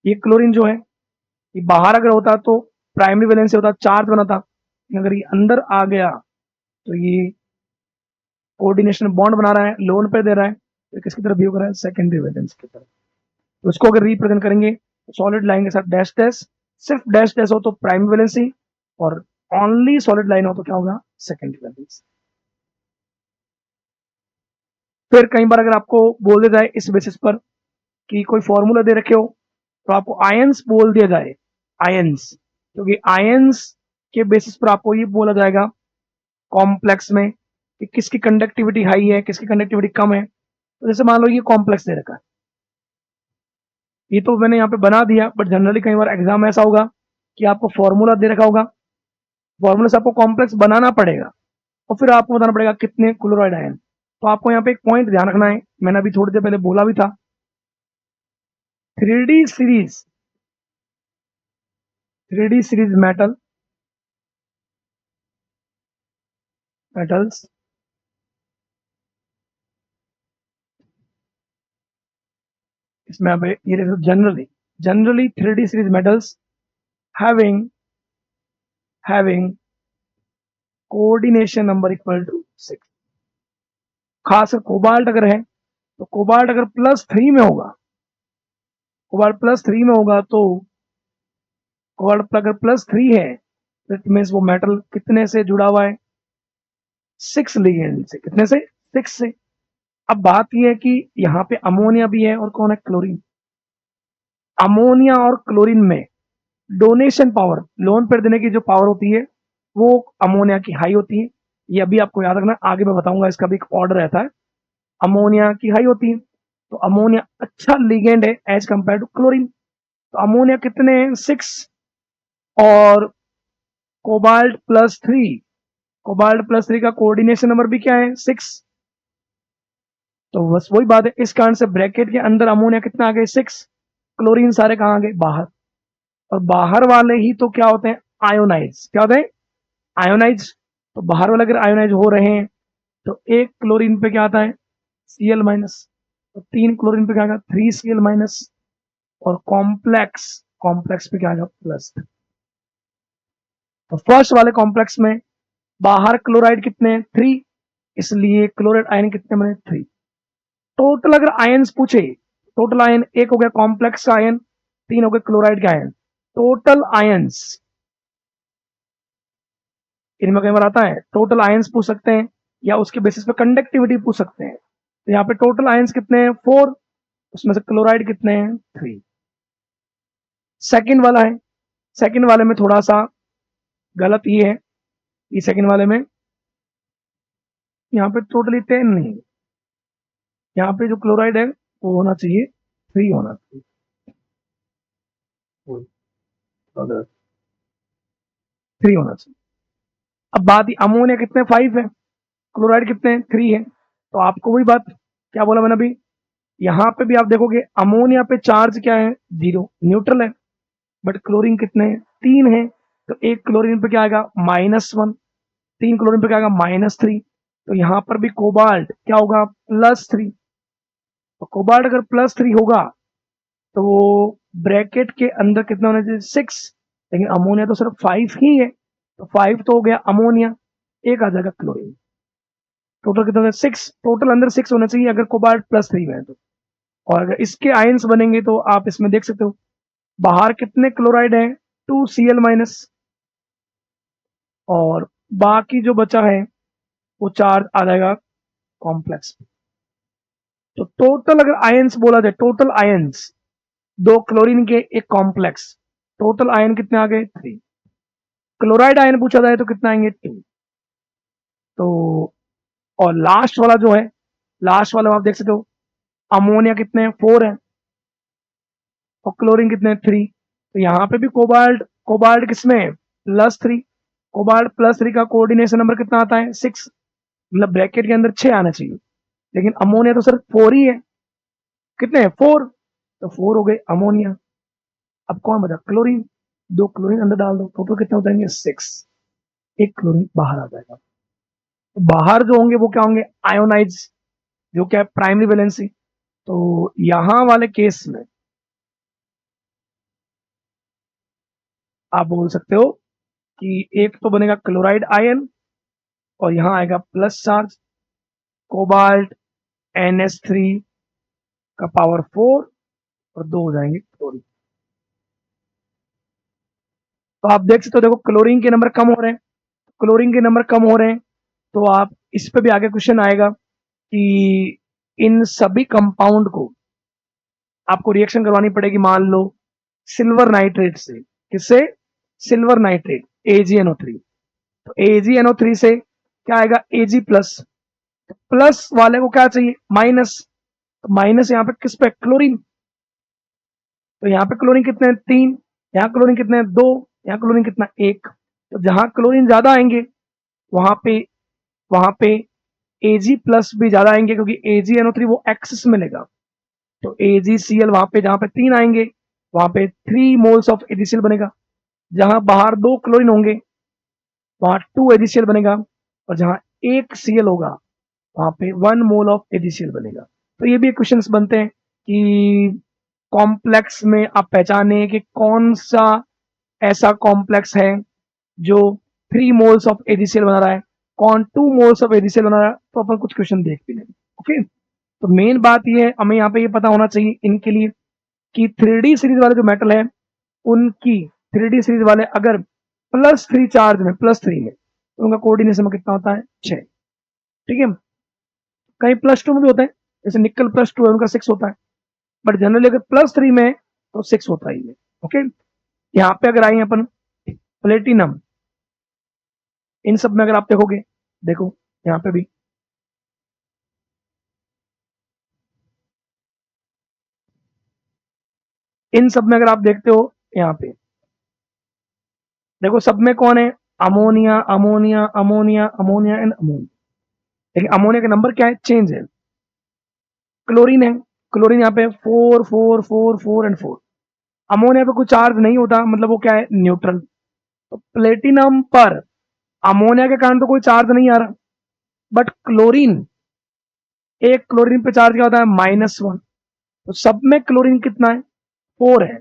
Speaker 1: ये क्लोरीन जो है ये बाहर अगर होता तो प्राइमरी वैलेंसी होता, चार्ज बना था, अगर ये अंदर आ गया तो ये कोऑर्डिनेशन बॉन्ड बना रहा है, लोन पे दे रहा है, तो किसकी तरफ व्यू कर रहा है? सेकेंडरी वैलेंस की तरफ। तो उसको अगर रिप्रेजेंट करेंगे सॉलिड लाइन के साथ डैश डैश, सिर्फ डैश डैश हो तो प्राइमरी वैलेंसी, और ओनली सॉलिड लाइन हो तो क्या होगा? Secondary valency. फिर कई बार अगर आपको बोल दिया जाए इस बेसिस पर कि कोई फॉर्मूला दे रखे हो तो आपको आयंस बोल दिया जाए, आयंस, क्योंकि आयंस के बेसिस पर आपको ये बोला जाएगा कॉम्प्लेक्स में कि किसकी कंडक्टिविटी हाई है, किसकी कंडक्टिविटी कम है। तो जैसे मान लो ये कॉम्प्लेक्स दे रखा है, ये तो मैंने यहाँ पे बना दिया, बट जनरली कई बार एग्जाम ऐसा होगा कि आपको फॉर्मूला दे रखा होगा, फॉर्मूला से आपको कॉम्प्लेक्स बनाना पड़ेगा और फिर आपको बताना पड़ेगा कितने क्लोराइड आयन। तो आपको यहाँ पे एक पॉइंट ध्यान रखना है, मैंने अभी थोड़ी देर पहले बोला भी था, 3D series, 3D series metals, इसमें यहाँ पे ये देखो generally 3D series metals having having coordination number equal to 6। खासकर कोबाल्ट अगर है तो कोबाल्ट अगर +3 में होगा, कोबाल्ट +3 में होगा तो कोबाल्ट अगर +3 है तो इट मीन्स वो मेटल कितने से जुड़ा हुआ है? 6 लिगेंड से। कितने से? 6 से। अब बात यह है कि यहाँ पे अमोनिया भी है और कौन है? क्लोरीन। अमोनिया और क्लोरीन में डोनेशन पावर, लोन पर देने की जो पावर होती है वो अमोनिया की हाई होती है। ये अभी आपको याद रखना, आगे मैं बताऊंगा, इसका भी एक ऑर्डर रहता है। अमोनिया की हाई होती है, तो अमोनिया अच्छा लिगेंड है एज कंपेयर टू क्लोरीन। तो अमोनिया कितने हैं? 6। और कोबाल्ट+3 का कोऑर्डिनेशन नंबर भी क्या है? 6। तो बस वही बात है, इस कारण से ब्रैकेट के अंदर अमोनिया कितना आ गए? 6। क्लोरीन सारे कहाँ आ गए? बाहर। और बाहर वाले ही तो क्या होते हैं? आयोनाइज। क्या होते हैं? आयोनाइज। तो बाहर वाले अगर आयोनाइज हो रहे हैं तो एक क्लोरीन पे क्या आता है? Cl-, तो 3 क्लोरीन पे क्या आएगा? 3Cl-। और कॉम्प्लेक्स कॉम्प्लेक्स पे क्या आएगा? प्लस। तो फर्स्ट वाले कॉम्प्लेक्स में बाहर क्लोराइड कितने हैं? 3, इसलिए क्लोराइड आयन कितने बने? 3। टोटल अगर आयन्स पूछे, टोटल आयन, एक हो गया कॉम्प्लेक्स का आयन, 3 हो गए क्लोराइड के आयन, टोटल आयन्स इनमें कई बार आता है टोटल आयंस पूछ सकते हैं या उसके बेसिस पे कंडक्टिविटी पूछ सकते हैं। तो यहाँ पे टोटल आयंस कितने हैं 4, उसमें से क्लोराइड कितने हैं 3। सेकंड वाला है, सेकंड वाले में थोड़ा सा गलत ये है, ये सेकंड वाले में यहाँ पे टोटली 10 नहीं, यहाँ पे जो क्लोराइड है वो होना चाहिए 3 होना चाहिए, 3 होना चाहिए। अब बात अमोनिया कितने 5 है, क्लोराइड कितने 3 है, तो आपको वही बात क्या बोला मैंने अभी, यहाँ पे भी आप देखोगे अमोनिया पे चार्ज क्या है 0, न्यूट्रल है, बट क्लोरीन कितने हैं 3 है, तो एक क्लोरीन पे क्या आएगा -1, 3 क्लोरीन पे क्या आएगा -3, तो यहाँ पर भी कोबाल्ट क्या होगा +3, तो कोबाल्ट अगर +3 होगा तो वो ब्रैकेट के अंदर कितना होना चाहिए 6, लेकिन अमोनिया तो सिर्फ 5 ही है, तो 5 तो हो गया अमोनिया, एक आ जाएगा क्लोरीन, टोटल कितना होगा 6, टोटल अंदर 6 होना चाहिए अगर कोबाल्ट +3 में है तो। और अगर इसके आयंस बनेंगे तो आप इसमें देख सकते हो बाहर कितने क्लोराइड है 2Cl-, और बाकी जो बचा है वो चार्ज आ जाएगा कॉम्प्लेक्स। तो टोटल अगर आयंस बोला जाए, टोटल आयंस 2 क्लोरीन के एक कॉम्प्लेक्स, टोटल आयन कितने आ गए 3, क्लोराइड आयन पूछा जाए तो कितना आएंगे 2। तो और लास्ट वाला जो है, लास्ट वाला आप देख सकते हो अमोनिया कितने हैं 4 है और क्लोरीन कितने 3, तो यहाँ पे भी कोबाल्ट, कोबाल्ट किसमें है +3, कोबाल्ट +3 का कोऑर्डिनेशन नंबर कितना आता है 6, मतलब ब्रैकेट के अंदर 6 आना चाहिए, लेकिन अमोनिया तो सिर्फ 4 ही है, कितने हैं 4, तो 4 हो गए अमोनिया। अब कौन बचा क्लोरीन, 2 क्लोरीन अंदर डाल दो, टोटल कितने हो जाएंगे 6, एक क्लोरीन बाहर आ जाएगा। तो बाहर जो होंगे वो क्या होंगे आयोनाइज, जो क्या है प्राइमरी वैलेंसी। तो यहां वाले केस में आप बोल सकते हो कि एक तो बनेगा क्लोराइड आयन और यहां आएगा प्लस चार्ज, कोबाल्ट NH3 का पावर 4 और 2 हो जाएंगे क्लोरीन। तो आप देख सकते हो, देखो क्लोरीन के नंबर कम हो रहे हैं, क्लोरीन के नंबर कम हो रहे हैं, तो आप इस पे भी आगे क्वेश्चन आएगा कि इन सभी कंपाउंड को आपको रिएक्शन करवानी पड़ेगी, मान लो सिल्वर नाइट्रेट से, किससे सिल्वर नाइट्रेट AgNO3, तो AgNO3 से क्या आएगा Ag प्लस, प्लस वाले को क्या चाहिए माइनस, तो माइनस यहाँ पे किस पे क्लोरीन, तो यहाँ पे क्लोरीन कितने हैं 3, यहाँ क्लोरीन कितने हैं 2, यहाँ क्लोरीन कितना 1, तो जहां क्लोरीन ज्यादा आएंगे वहां पे Ag प्लस भी ज्यादा आएंगे, क्योंकि AgNO3 वो एक्सिस में लेगा, तो AgCl वहां पे जहां पे 3 आएंगे वहां पे 3 मोल्स ऑफ AgCl बनेगा, जहां बाहर 2 क्लोरीन होंगे वहां 2 AgCl बनेगा, और जहां 1 Cl होगा वहां पे 1 मोल ऑफ AgCl बनेगा। तो ये भी क्वेश्चंस बनते हैं कि कॉम्प्लेक्स में आप पहचाने कि कौन सा ऐसा कॉम्प्लेक्स है जो 3 मोल्स ऑफ AgCl बना रहा है, कौन 2 मोल्स ऑफ AgCl बना रहा है, तो अपन कुछ क्वेश्चन देख भी लेंगे। ओके, तो मेन बात ये है हमें यहाँ पे ये पता होना चाहिए इनके लिए कि 3D सीरीज वाले जो मेटल है उनकी 3D सीरीज वाले अगर +3 चार्ज में, +3 में, तो उनका कोऑर्डिनेशन में कितना होता है 6, ठीक है। कहीं +2 में भी होता है, जैसे निकल +2 है उनका 6 होता है, बट जनरली अगर +3 में तो 6 होता ही है। ओके, यहाँ पे अगर आए अपन प्लेटिनम, इन सब में अगर आप देखोगे, देखो यहाँ पे भी इन सब में अगर आप देखते हो, यहाँ पे देखो सब में कौन है ammonia ammonia ammonia ammonia and ammonia, लेकिन अमोनिया का नंबर क्या है चेंज है, क्लोरीन है, क्लोरीन यहाँ पे 4 4 4 4 एंड 4, अमोनिया पे कोई चार्ज नहीं होता, मतलब वो क्या है न्यूट्रल, तो प्लेटिनम पर अमोनिया के कारण तो कोई चार्ज नहीं आ रहा, बट क्लोरीन, एक क्लोरीन पे चार्ज क्या होता है -1, तो सब में क्लोरीन कितना है 4 है,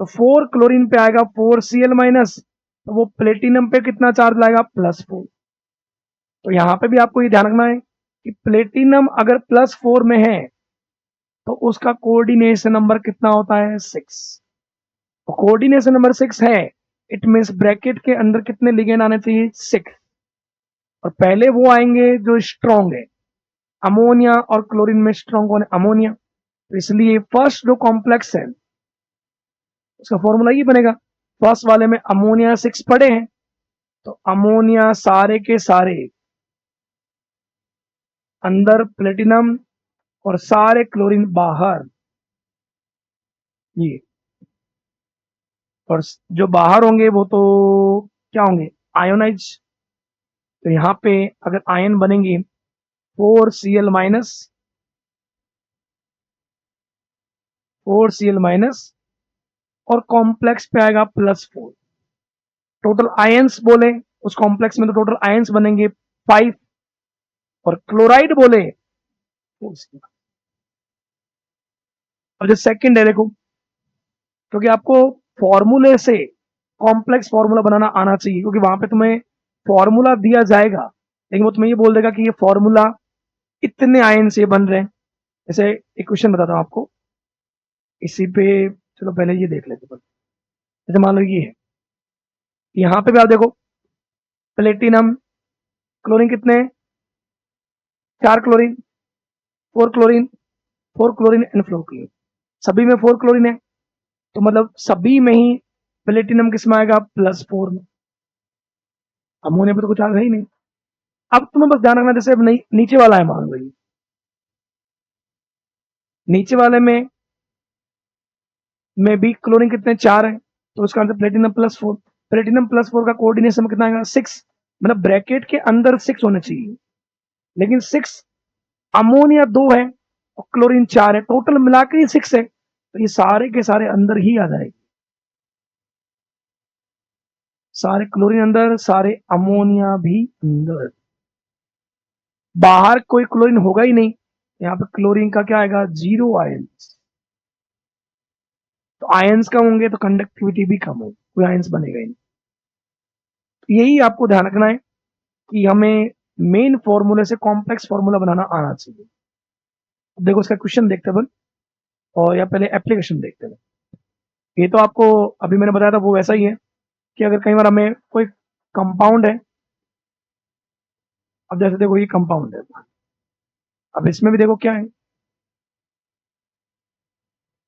Speaker 1: तो 4 क्लोरीन पे आएगा 4Cl-, तो वो प्लेटिनम पे कितना चार्ज लाएगा +4, तो यहां पे भी आपको ये ध्यान रखना है कि प्लेटिनम अगर +4 में है तो उसका कोऑर्डिनेशन नंबर कितना होता है 6, तो कोऑर्डिनेशन नंबर 6 है इट मीन्स ब्रैकेट के अंदर कितने लिगेंड आने चाहिए? 6। और पहले वो आएंगे जो स्ट्रॉन्ग है। अमोनिया और क्लोरीन में स्ट्रॉन्ग कौन है? अमोनिया। तो इसलिए फर्स्ट जो कॉम्प्लेक्स है उसका फॉर्मूला ये बनेगा। फर्स्ट वाले में अमोनिया 6 पड़े हैं, तो अमोनिया सारे के सारे अंदर प्लेटिनम और सारे क्लोरीन बाहर। ये और जो बाहर होंगे वो तो क्या होंगे? आयोनाइज। तो यहां पे अगर आयन बनेंगे 4Cl माइनस, 4Cl माइनस और कॉम्प्लेक्स पे आएगा +4। टोटल आयंस बोले उस कॉम्प्लेक्स में तो टोटल आयंस बनेंगे 5, और क्लोराइड बोले 4Cl। और जो सेकंड है देखो, क्योंकि आपको फॉर्मूले से कॉम्प्लेक्स फॉर्मूला बनाना आना चाहिए, क्योंकि वहां पे तुम्हें फॉर्मूला दिया जाएगा लेकिन वो तुम्हें ये बोल देगा कि ये फॉर्मूला इतने आयन से बन रहे हैं। जैसे एक क्वेश्चन बताता हूं आपको इसी पे। चलो पहले ये देख लेते हैं। जैसे मान लो ये है, यहां पे भी आप देखो प्लेटिनम क्लोरीन कितने हैं? 4 chlorine, 4 chlorine, 4 chlorine and 4 chlorine, सभी में 4 क्लोरीन है। तो मतलब सभी में ही प्लेटिनम किसमें आएगा? +4 में। अमोनिया पे तो कुछ आएगा ही नहीं। अब तुम्हें बस ध्यान रखना, जैसे अब नीचे वाला है, मान लो ये नीचे वाले में भी क्लोरीन कितने? 4 है, तो उसका आंसर प्लेटिनम +4। प्लेटिनम +4 का कोऑर्डिनेशन में कितना आएगा? 6। मतलब ब्रैकेट के अंदर 6 होने चाहिए, लेकिन 6 अमोनिया 2 है और क्लोरीन 4 है, टोटल मिलाकर ही 6 है, तो ये सारे के सारे अंदर ही आ जाएंगे। सारे क्लोरीन अंदर, सारे अमोनिया भी अंदर, बाहर कोई क्लोरीन होगा ही नहीं। यहाँ पे क्लोरीन का क्या आएगा? 0 आयंस। तो आयंस कम होंगे तो कंडक्टिविटी भी कम होगी, कोई आयंस बनेगा ही नहीं। तो यही आपको ध्यान रखना है कि हमें मेन फॉर्मूले से कॉम्प्लेक्स फॉर्मूला बनाना आना चाहिए। अब देखो इसका क्वेश्चन देखते हैं अपन, और या पहले एप्लीकेशन देखते हैं। ये तो आपको अभी मैंने बताया था वो वैसा ही है कि अगर कई बार हमें कोई कंपाउंड है, अब जैसे देखो ये कंपाउंड है, अब इसमें भी देखो क्या है,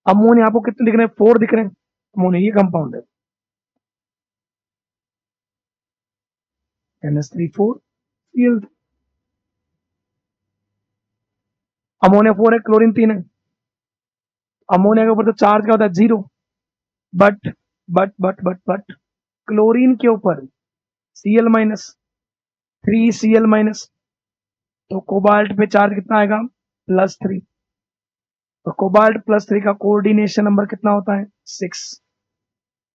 Speaker 1: अमोनिया आपको कितने दिख रहे हैं? 4 दिख रहे हैं। अमोनिया ये कंपाउंड है, NH3 4 Cl। अमोनिया 4 है, क्लोरीन 3 है। अमोनिया के ऊपर तो चार्ज क्या होता है? 0। बट बट क्लोरीन के ऊपर Cl माइनस, 3Cl माइनस, तो कोबाल्ट पे चार्ज कितना आएगा? +3। तो कोबाल्ट +3 का कोऑर्डिनेशन नंबर कितना होता है? 6।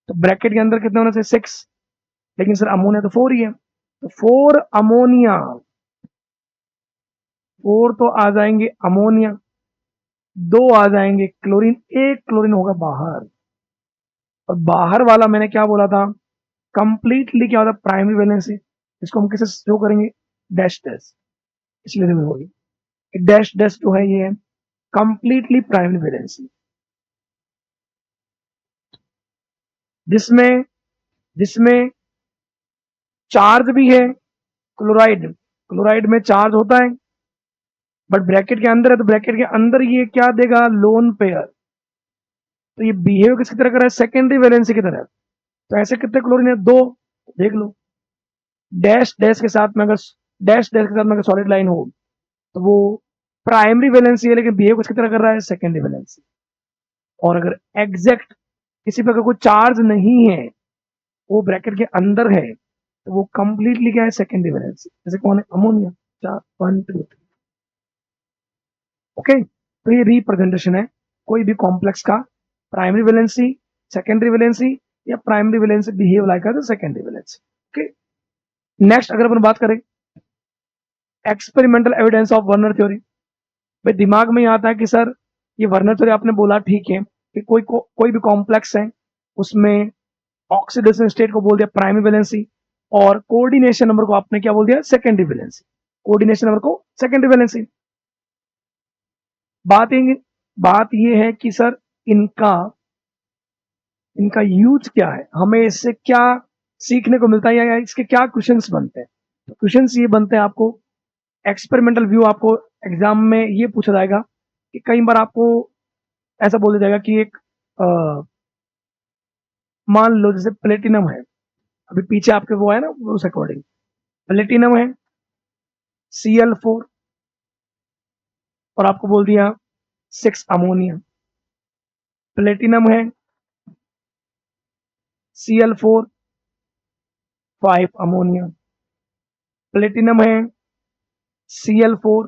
Speaker 1: तो ब्रैकेट के अंदर कितने होने से? 6। लेकिन सर अमोनिया तो 4 ही है, तो 4 अमोनिया, 4 तो आ जाएंगे अमोनिया, 2 आ जाएंगे क्लोरीन, एक क्लोरीन होगा बाहर। और बाहर वाला मैंने क्या बोला था? कंप्लीटली क्या होता है? Primary valency. इसको हम कैसे शो करेंगे? डैश डैश, इसलिए देखो होगी डैश डैश जो है ये है कंप्लीटली प्राइमरी वैलेंसी, जिसमें जिसमें चार्ज भी है। क्लोराइड, क्लोराइड में चार्ज होता है बट ब्रैकेट के अंदर है, तो ब्रैकेट के अंदर ये क्या देगा? Lone pair. तो ये बिहेव किसकी तरह कर रहा है? सेकेंडरी वैलेंसी की तरह। तो ऐसे कितने क्लोरीन है? 2। देख लो, डैश डैश के साथ में अगर डैश डैश के साथ में अगर सॉलिड लाइन हो तो वो प्राइमरी वैलेंसी है, लेकिन बिहेव किसकी तरह कर रहा है? Secondary valency. और अगर एग्जैक्ट किसी पर अगर कोई चार्ज नहीं है, वो ब्रैकेट के अंदर है, तो वो कंप्लीटली क्या है? Secondary valency. जैसे कौन है? अमोनिया। 4 1 2 3। ओके, तो ये रिप्रेजेंटेशन है कोई भी कॉम्प्लेक्स का। प्राइमरी वैलेंसी, सेकेंडरी वैलेंसी, या primary valency behave like as secondary valency. Okay, next अगर अपन बात करें experimental evidence of Werner theory. भाई दिमाग में आता है कि सर ये वर्नर थ्योरी आपने बोला ठीक है कि कोई भी कॉम्प्लेक्स है उसमें ऑक्सीडेशन स्टेट को बोल दिया प्राइमरी वैलेंसी, और कोऑर्डिनेशन नंबर को आपने क्या बोल दिया? Secondary valency. कोऑर्डिनेशन नंबर को सेकेंडरी वैलेंसी। बात ये है कि सर इनका इनका यूज क्या है, हमें इससे क्या सीखने को मिलता है या इसके क्या क्वेश्चंस बनते हैं। तो क्वेश्चंस ये बनते हैं, आपको एक्सपेरिमेंटल व्यू आपको एग्जाम में ये पूछा जाएगा कि कई बार आपको ऐसा बोल दिया जाएगा कि एक मान लो जैसे प्लेटिनम है, अभी पीछे आपके वो है ना, उस अकॉर्डिंग प्लेटिनम है Cl4, और आपको बोल दिया 6 अमोनिया। प्लेटिनम है Cl4 5 अमोनिया। प्लेटिनम है Cl4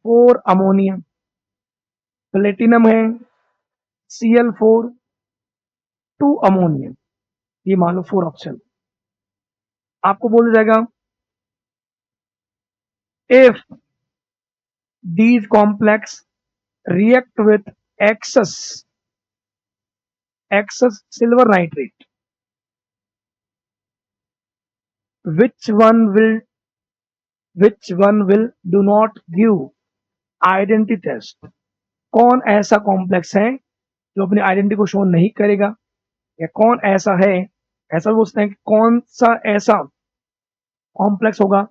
Speaker 1: 4 अमोनिया। प्लेटिनम है Cl4 2 अमोनिया। ये मान लो 4 ऑप्शन। आपको बोल दिया जाएगा if these complex react with excess silver nitrate, which one will do not give identity test। कौन ऐसा कॉम्प्लेक्स है जो अपनी आइडेंटिटी को शो नहीं करेगा, या कौन ऐसा है, ऐसा भी पूछते हैं कि कौन सा ऐसा कॉम्प्लेक्स होगा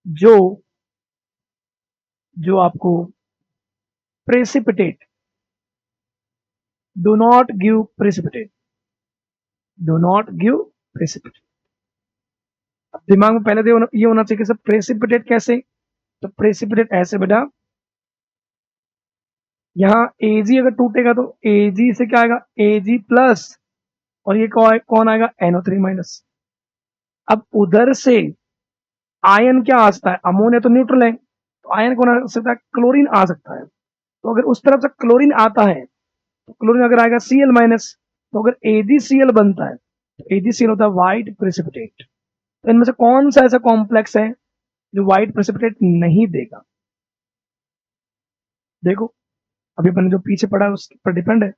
Speaker 1: जो जो आपको precipitate do not give precipitate do not give precipitate. दिमाग में पहले तो ये होना चाहिए कि सब प्रेसिपिटेट कैसे, तो प्रेसिपिटेट ऐसे बेटा, यहाँ एजी अगर टूटेगा तो एजी से क्या आएगा एजी प्लस, और ये कौन आएगा NO3 माइनस। अब उधर से आयन क्या आ सकता है, अमोनिया तो न्यूट्रल है, तो आयन कौन आ सकता है, क्लोरीन आ सकता है। तो अगर उस तरफ से क्लोरीन आता है तो क्लोरीन अगर आएगा Cl माइनस, तो अगर AgCl बनता है तो AgCl होता है व्हाइट प्रेसिपिटेट। तो इनमें से कौन सा ऐसा कॉम्प्लेक्स है जो व्हाइट प्रेसिपिटेट नहीं देगा। देखो अभी अपने जो पीछे पड़ा है उस पर डिपेंड है।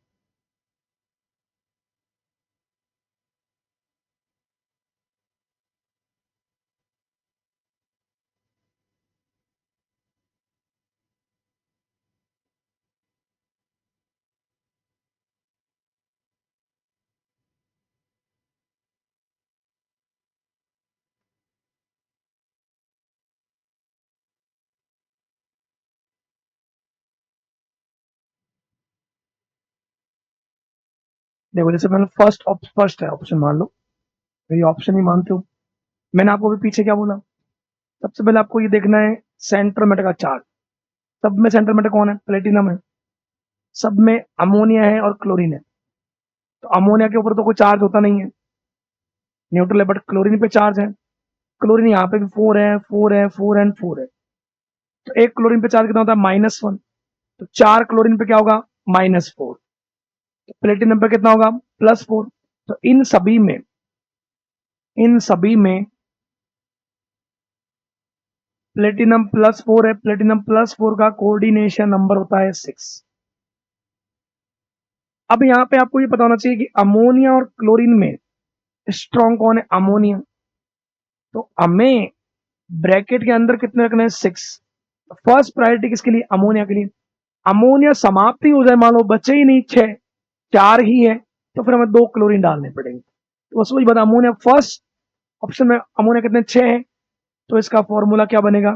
Speaker 1: देखो जैसे मैंने फर्स्ट है ऑप्शन मान लो, तो ये ऑप्शन ही मानते हो। मैंने आपको अभी पीछे क्या बोला, सबसे पहले आपको ये देखना है सेंटर मेटा का चार्ज। सब में सेंटर मेटा कौन है, प्लेटिनम है। सब में अमोनिया है और क्लोरीन है। तो अमोनिया के ऊपर तो कोई चार्ज होता नहीं है, न्यूट्रल है, बट क्लोरीन पे चार्ज है। क्लोरीन यहाँ पे भी 4 है, 4 है, 4 एंड 4 है। तो एक क्लोरीन पे चार्ज कितना होता है -1, तो 4 क्लोरीन पे क्या होगा -4। तो प्लेटिनम पे कितना होगा +4। तो इन सभी में प्लेटिनम +4 है, प्लेटिनम +4 का कोऑर्डिनेशन नंबर होता है 6। अब यहाँ पे आपको ये पता होना चाहिए कि अमोनिया और क्लोरीन में स्ट्रॉन्ग कौन है, अमोनिया। तो हमें ब्रैकेट के अंदर कितने रखने हैं 6। फर्स्ट प्रायोरिटी किसके लिए, अमोनिया के लिए। अमोनिया समाप्त ही हो जाए, मान लो बचे ही नहीं 6, 4 ही है, तो फिर हमें 2 क्लोरीन डालने पड़ेंगे। तो बस वही बता, अमोनिया फर्स्ट ऑप्शन में अमोनिया कितने 6 है, तो इसका फॉर्मूला क्या बनेगा,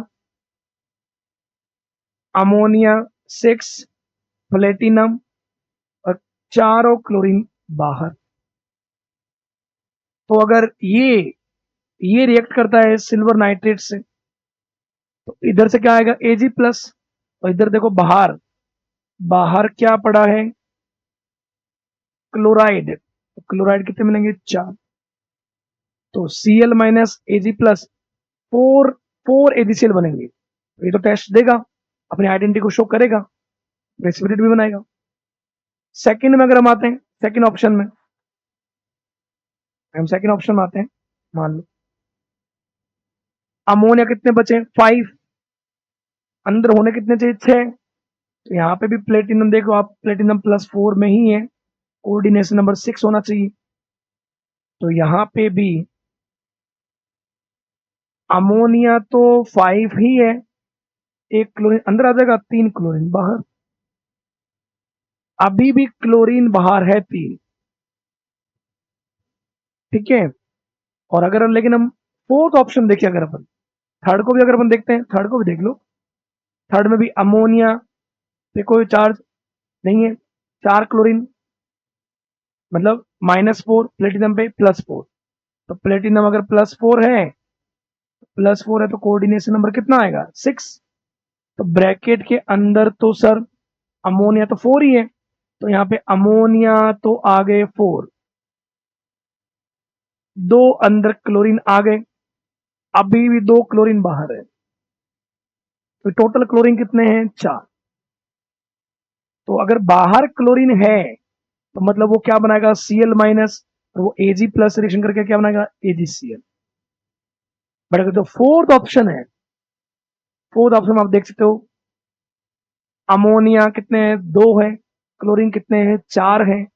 Speaker 1: अमोनिया 6 प्लेटिनम और 4 और क्लोरीन बाहर। तो अगर ये रिएक्ट करता है सिल्वर नाइट्रेट से, तो इधर से क्या आएगा Ag प्लस, और इधर देखो बाहर बाहर क्या पड़ा है, क्लोराइड। तो क्लोराइड कितने मिलेंगे 4। तो Cl minus Ag plus 4 AgCl बनेंगे। तो ये तो टेस्ट देगा, अपनी आइडेंटिटी को शो करेगा, प्रेसिपिटेट भी बनाएगा। सेकंड में अगर हम आते हैं, सेकंड ऑप्शन में आते हैं, मान लो अमोनिया कितने बचे 5, अंदर होने कितने चाहिए 6। तो यहाँ पे भी प्लेटिनम देखो आप, प्लेटिनम +4 में ही है, कोऑर्डिनेशन नंबर 6 होना चाहिए। तो यहाँ पे भी अमोनिया तो 5 ही है, एक क्लोरीन अंदर आ जाएगा, 3 क्लोरीन बाहर। अभी भी क्लोरीन बाहर है 3, ठीक है। और अगर लेकिन हम फोर्थ ऑप्शन देखिए, अगर अपन थर्ड को भी अगर अपन देखते हैं, थर्ड को भी देख लो। थर्ड में भी अमोनिया पे कोई चार्ज नहीं है, 4 क्लोरीन, मतलब -4, प्लेटिनम पे +4। तो प्लेटिनम अगर +4 है तो कोऑर्डिनेशन नंबर कितना आएगा, 6। तो ब्रैकेट के अंदर तो सर अमोनिया तो 4 ही है, तो यहाँ पे अमोनिया तो आ गए 4, 2 अंदर क्लोरीन आ गए, अभी भी 2 क्लोरीन बाहर है, तो टोटल क्लोरीन कितने हैं, 4। तो अगर बाहर क्लोरीन है तो मतलब वो क्या बनाएगा, Cl-, और वो Ag+ रिएक्शन करके क्या बनाएगा, AgCl। बट अगर जो फोर्थ ऑप्शन में आप देख सकते हो, अमोनिया कितने हैं, 2 है, क्लोरीन कितने हैं, 4 है।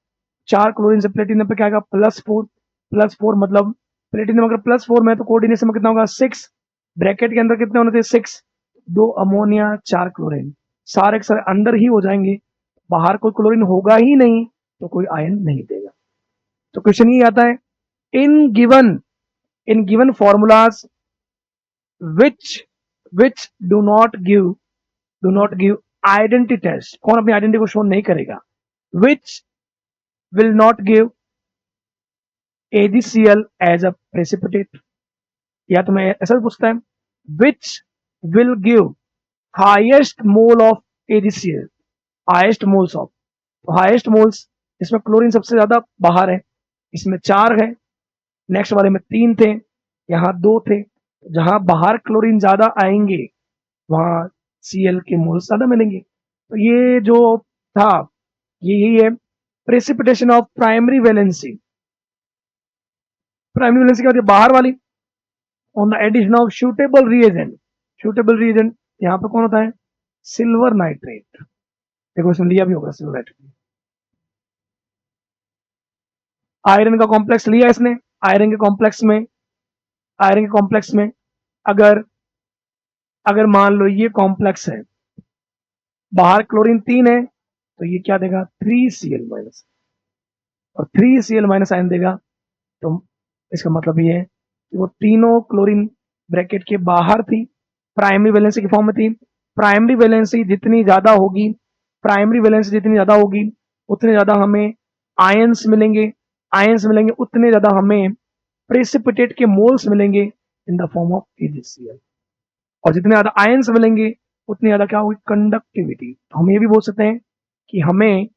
Speaker 1: 4 क्लोरीन से प्लेटिनम पे क्या आएगा, +4, +4 मतलब प्लेटिनम अगर +4 में है तो कोऑर्डिनेशन में कितना होगा, 6। ब्रैकेट के अंदर कितने होने थे, 6। 2 अमोनिया, 4 क्लोरीन, सारे के सारे अंदर ही हो जाएंगे, बाहर कोई क्लोरीन होगा ही नहीं, तो कोई आयन नहीं देगा। तो क्वेश्चन ये आता है, in given in given formulas which which do not give identity test, कौन अपनी आइडेंटिटी को शो नहीं करेगा, which will not give AgCl as a precipitate, या तुम्हें ऐसा पूछता है, which will give highest mole of AgCl, highest moles of, highest moles, इसमें क्लोरीन सबसे ज्यादा बाहर है, इसमें 4 है, नेक्स्ट वाले में 3 थे, यहाँ 2 थे, जहां बाहर क्लोरीन ज्यादा आएंगे वहां Cl के मोल्स ज्यादा मिलेंगे। तो ये जो था, ये यही है precipitation of primary valency. Primary valency क्या होती है, बाहर वाली, on the addition of suitable reagent यहाँ पे कौन होता है, सिल्वर नाइट्रेट। देखो इसमें लिया भी होगा सिल्वर नाइट्रेट, आयरन का कॉम्प्लेक्स लिया इसने, आयरन के कॉम्प्लेक्स में आयरन के कॉम्प्लेक्स में अगर अगर मान लो ये कॉम्प्लेक्स है, बाहर क्लोरीन 3 है, तो ये क्या देगा, 3Cl-, और 3Cl- आयन देगा। तो इसका मतलब ये है कि वो तीनों क्लोरीन ब्रैकेट के बाहर थी, प्राइमरी वैलेंसी की फॉर्म में थी। प्राइमरी वैलेंसी जितनी ज्यादा होगी, प्राइमरी वैलेंसी जितनी ज्यादा होगी, उतने ज्यादा हमें आयंस मिलेंगे, आयंस मिलेंगे उतने ज्यादा हमें प्रेसिपिटेट के मोल्स मिलेंगे in the form of AgCl, और जितने ज्यादा आयंस मिलेंगे उतनी ज्यादा क्या होगी, कंडक्टिविटी। तो हम ये भी बोल सकते हैं कि हमें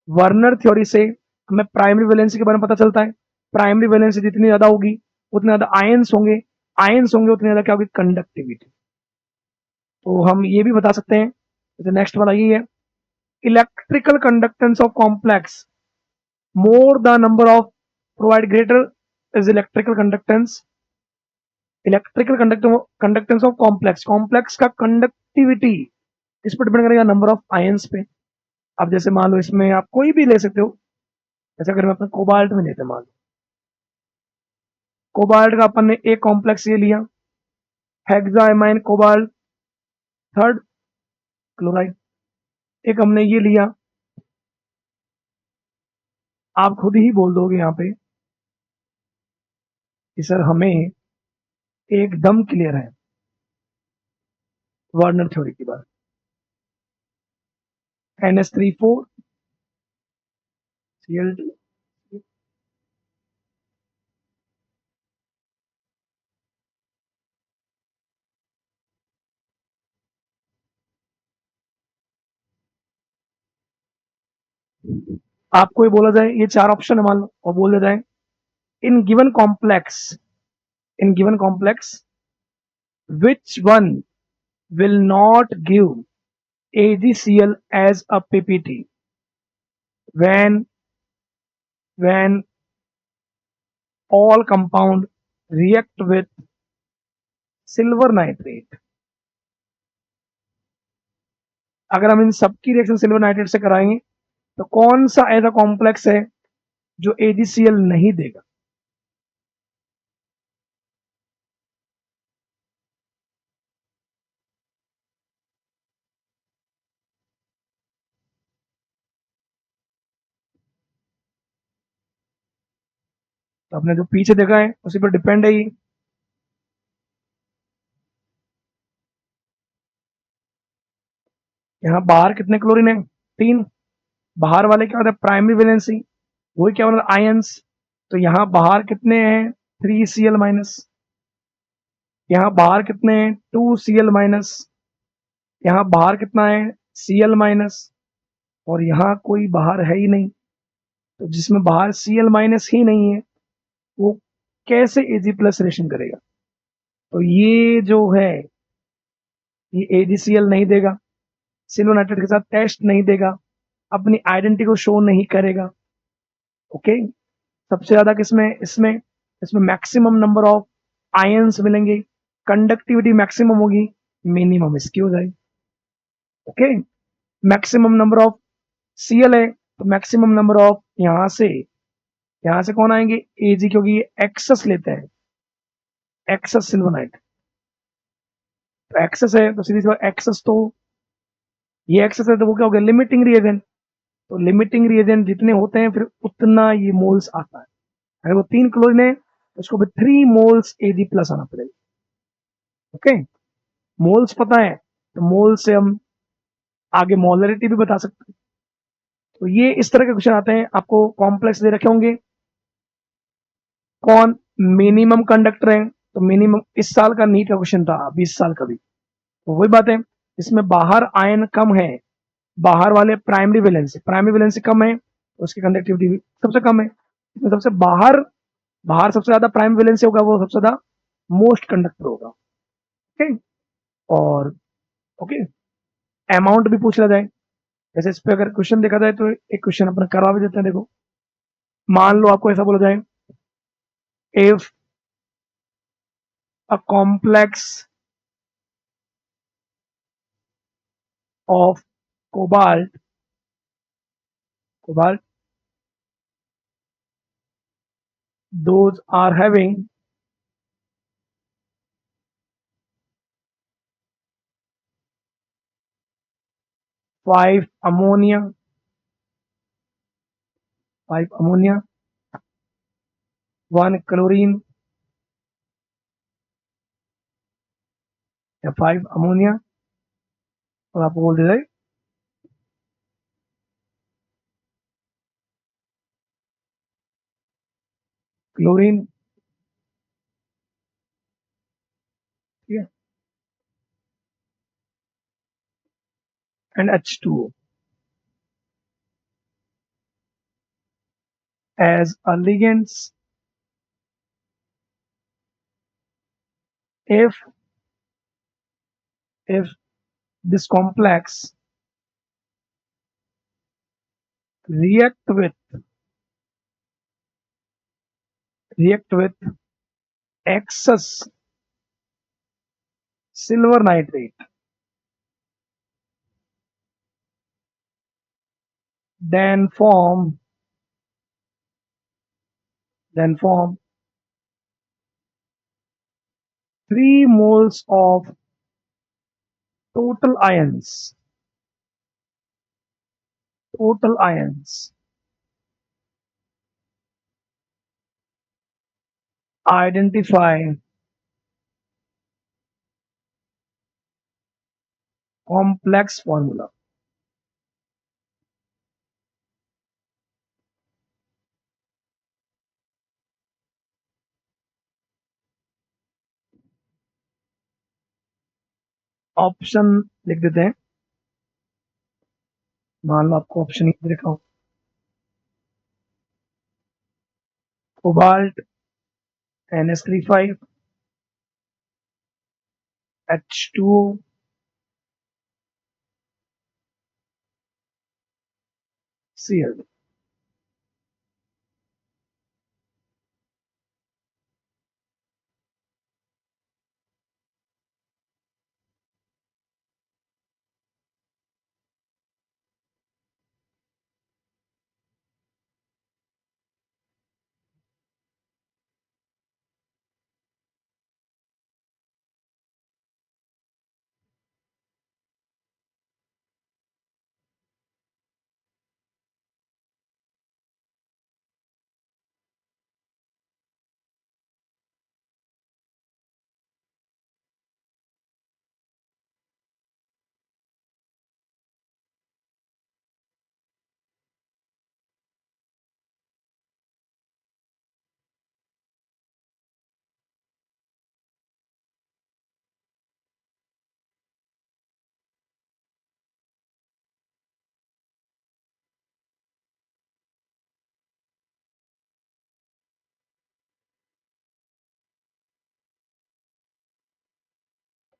Speaker 1: वर्नर थ्योरी से हमें प्राइमरी वैलेंसी के बारे में पता चलता है, प्राइमरी वैलेंसी जितनी ज्यादा होगी उतने ज्यादा आयंस होंगे उतनी ज्यादा क्या होगी, कंडक्टिविटी। तो हम ये भी बता सकते हैं, जैसे नेक्स्ट वाला ये है, electrical conductance of complex more the number of provide greater is electrical conductance of complex का कंडक्टिविटी इस पर डिपेंड करेगा नंबर ऑफ आयंस पे। अब जैसे मान लो इसमें आप कोई भी ले सकते हो, जैसे अगर मैं अपने कोबाल्ट में लेते, मान लो कोबाल्ट का अपन ने एक कॉम्प्लेक्स ये लिया, हेक्सामाइन कोबाल्ट थर्ड क्लोराइड, एक हमने ये लिया, आप खुद ही बोल दोगे यहाँ पे कि सर हमें एकदम क्लियर है वार्नर थ्योरी की बात, NH3 4 Cl2। आपको ये बोला जाए, ये 4 ऑप्शन है मान लो, और बोला जाए in given complex in given complex which one will not give AgCl as a PPT when when all compound react with silver nitrate. अगर हम इन सबकी रिएक्शन सिल्वर नाइट्रेट से कराएंगे तो कौन सा ऐसा कॉम्प्लेक्स है जो AgCl नहीं देगा। तो आपने जो पीछे देखा है उसी पर डिपेंड है ये। यहाँ बाहर कितने क्लोरीन है? 3। बाहर वाले क्या होता है? प्राइमरी वैलेंसी, वही क्या होता है? आयंस। तो यहाँ बाहर कितने हैं? 3Cl-। यहाँ बाहर कितने हैं? 2Cl-। यहाँ बाहर कितना है? Cl-। और यहाँ कोई बाहर है ही नहीं, तो जिसमें बाहर Cl- ही नहीं है वो कैसे Ag+ रिएक्शन करेगा? तो ये जो है ये AgCl नहीं देगा, सिल्वर नाइट्रेट के साथ टेस्ट नहीं देगा, अपनी आइडेंटिटी को शो नहीं करेगा। ओके, सबसे ज्यादा किसमें? इसमें इसमें मैक्सिमम नंबर ऑफ आयंस मिलेंगे, कंडक्टिविटी मैक्सिमम होगी, मिनिमम इसकी हो जाएगी। Okay, maximum number of Cl है तो मैक्सिमम नंबर ऑफ यहां से कौन आएंगे? Ag, क्योंकि ये एक्सेस लेते हैं, एक्सेस सिल्वरनाइट। तो एक्सेस है तो सीधी सी बात, एक्सेस तो ये एक्सेस है तो वो क्या हो गया? Limiting reagent. तो लिमिटिंग रिएजेंट जितने होते हैं फिर उतना ये मोल्स आता है। अगर वो 3 क्लोरीन है तो उसको भी 3 मोल्स Ag+ आना पड़ेगा। ओके, मोल्स पता है तो मोल से हम आगे मोलरिटी भी बता सकते हैं। तो ये इस तरह के क्वेश्चन आते हैं, आपको कॉम्प्लेक्स दे रखे होंगे। कौन मिनिमम कंडक्टर है? तो मिनिमम इस साल का नीट का क्वेश्चन था, 20 साल का भी। तो वही बात है, इसमें बाहर आयन कम है, बाहर वाले प्राइमरी वैलेंसी कम है तो उसकी कंडक्टिविटी भी सबसे कम है। इसमें सबसे बाहर बाहर सबसे ज्यादा प्राइमरी वैलेंसी होगा, वो सबसे ज्यादा मोस्ट कंडक्टर होगा। ओके, और ओके, अमाउंट भी पूछ लिया जाए। जैसे इस पे अगर क्वेश्चन देखा जाए तो एक क्वेश्चन अपना करवा भी देते हैं। देखो, मान लो आपको ऐसा बोला जाए, if a complex of cobalt cobalt those are having 5 ammonia 5 ammonia, 1 chlorine या 5 ammonia, और आपको बोल दिया जाए क्लोरीन। ठीक है, and H2O as a ligands if if this complex react with react with excess silver nitrate, then form then form 3 moles of total ions total ions identify complex formula। Option लिख देते हैं, मान लो आपको option ये लिखा हो, cobalt NH3 H2O Cl।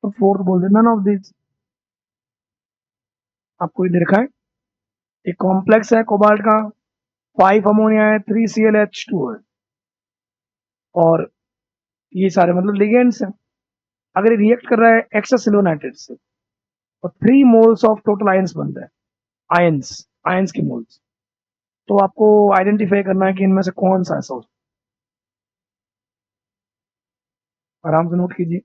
Speaker 1: तो fourth बोल देना नन ऑफ दिस। आपको ये दे रखा है, एक कॉम्प्लेक्स है कोबाल्ट का, 5 अमोनिया है, 3ClH2 है, और ये सारे मतलब लिगेंड्स हैं। अगर ये रिएक्ट कर रहा है एक्सेस सिल्वर नाइट्रेट से, तो 3 मोल्स ऑफ टोटल आयंस बनता है, आयंस आयंस के मोल्स। तो आपको आइडेंटिफाई करना है कि इनमें से कौन सा ऐसा हो। आराम से नोट कीजिए।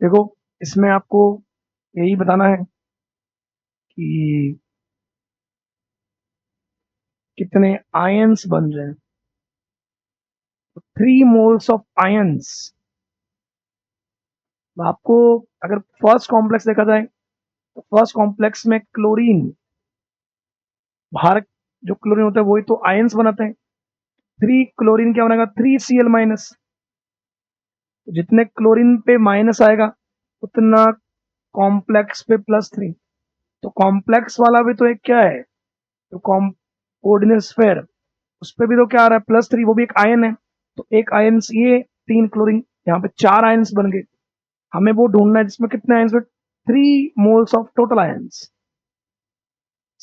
Speaker 1: देखो, इसमें आपको यही बताना है कि कितने आयंस बन रहे हैं। 3 मोल्स ऑफ आयंस। आपको अगर फर्स्ट कॉम्प्लेक्स देखा जाए, तो फर्स्ट कॉम्प्लेक्स में क्लोरीन, बाहर जो क्लोरीन होता है वही तो आयंस बनाते हैं। 3 क्लोरीन क्या बनेगा, 3Cl-। जितने क्लोरीन पे माइनस आएगा उतना कॉम्प्लेक्स पे +3। तो कॉम्प्लेक्स वाला भी तो एक क्या है, तो कोऑर्डिनेट स्फीयर, उस पे भी तो क्या आ रहा है, +3, वो भी एक आयन है। तो एक आयन, ये 3 क्लोरीन, यहाँ पे 4 आयन्स बन गए। हमें वो ढूंढना है जिसमें कितने ions, 3 moles of total ions.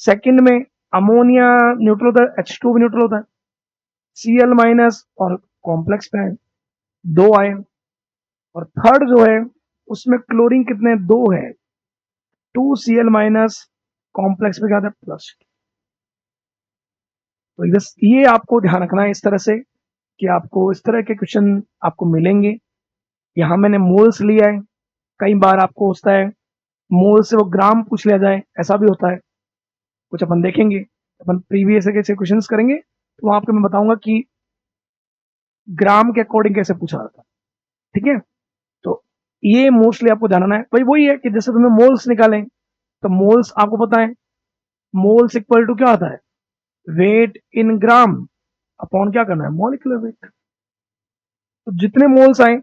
Speaker 1: Second में अमोनिया न्यूट्रल होता है, H2 भी न्यूट्रल होता है, Cl- और कॉम्प्लेक्स पे आयन 2 आयन। और थर्ड जो है उसमें क्लोरीन कितने, 2 है, 2Cl- कॉम्प्लेक्स पे क्या था, प्लस। तो ये आपको ध्यान रखना है इस तरह से कि आपको इस तरह के क्वेश्चन आपको मिलेंगे। यहाँ मैंने मोल्स लिया है, कई बार आपको होता है मोल से वो ग्राम पूछ लिया जाए, ऐसा भी होता है। कुछ अपन देखेंगे, अपन प्रीवियस के क्वेश्चंस करेंगे तो वहां पे मैं बताऊंगा कि ग्राम के अकॉर्डिंग कैसे पूछा जाता है। ठीक है, तो ये मोस्टली आपको जानना है। भाई वही है कि जैसे तुम्हें मोल्स निकालें, तो मोल्स आपको पता है, मोल्स इक्वल टू क्या आता है, वेट इन ग्राम अपॉन क्या करना है, मॉलिक्यूलर वेट। तो जितने मोल्स आए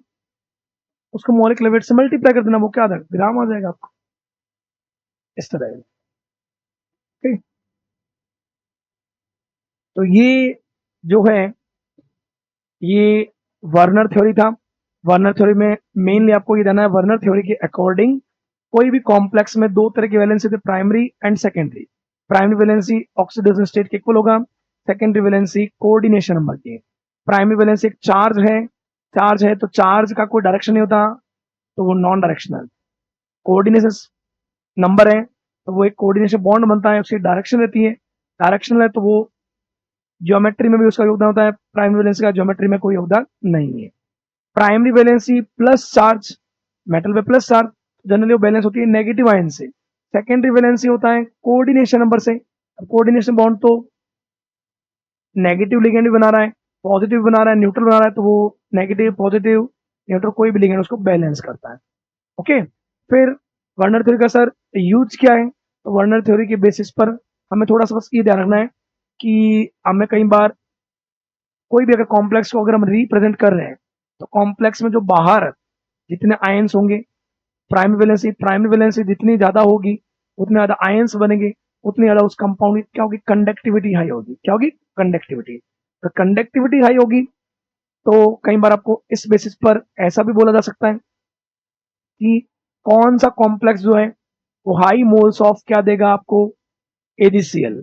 Speaker 1: उसको मॉलिक्यूलर वेट से मल्टीप्लाई कर देना, वो क्या आता है, ग्राम आ जाएगा आपको, इस तरह। ठीक, तो ये जो है ये वर्नर थ्योरी था। वर्नर थ्योरी में मेनली आपको ये जानना है, वर्नर थ्योरी के अकॉर्डिंग कोई भी कॉम्प्लेक्स में 2 तरह की वैलेंसी होती है, primary and secondary. Primary valency oxidation state के इक्वल होगा, सेकेंडरी वैलेंसी कोऑर्डिनेशन नंबर की। प्राइमरी वैलेंसी एक चार्ज है तो चार्ज का कोई डायरेक्शन नहीं होता, तो वो नॉन डायरेक्शनल। कोऑर्डिनेशन नंबर है तो वो एक कोऑर्डिनेशन बॉन्ड बनता है, उसकी डायरेक्शन रहती है। डायरेक्शनल है तो वो ज्योमेट्री में भी उसका योगदान होता है, प्राइमरी वैलेंसी का ज्योमेट्री में कोई योगदान नहीं है। Primary valency plus charge, metal पे प्लस चार्ज, जनरली वो बैलेंस होती है नेगेटिव आयन से। सेकेंडरी वैलेंसी होता है कोऑर्डिनेशन नंबर से। कोऑर्डिनेशन बॉन्ड तो नेगेटिव लिगेंड भी बना रहा है, पॉजिटिव बना रहा है, न्यूट्रल बना रहा है, तो वो नेगेटिव पॉजिटिव न्यूट्रल कोई भी लिगेंड उसको बैलेंस करता है। ओके, फिर वर्नर थ्योरी का सर यूज क्या है, तो वर्नर थ्योरी के बेसिस पर हमें थोड़ा सा बस ये ध्यान रखना है कि हमें कई बार कोई भी अगर कॉम्प्लेक्स को अगर हम रिप्रेजेंट कर रहे हैं, तो कॉम्प्लेक्स में जो बाहर जितने आयंस होंगे, प्राइमरी वैलेंसी जितनी ज्यादा होगी उतने ज्यादा आयंस बनेंगे, उतनी ज्यादा उस कंपाउंड की क्या होगी, कंडक्टिविटी हाई होगी। क्या होगी, कंडक्टिविटी। तो कंडक्टिविटी हाई होगी तो कई बार आपको इस बेसिस पर ऐसा भी बोला जा सकता है कि कौन सा कॉम्प्लेक्स जो है वो हाई मोल्स ऑफ क्या देगा आपको, AgCl।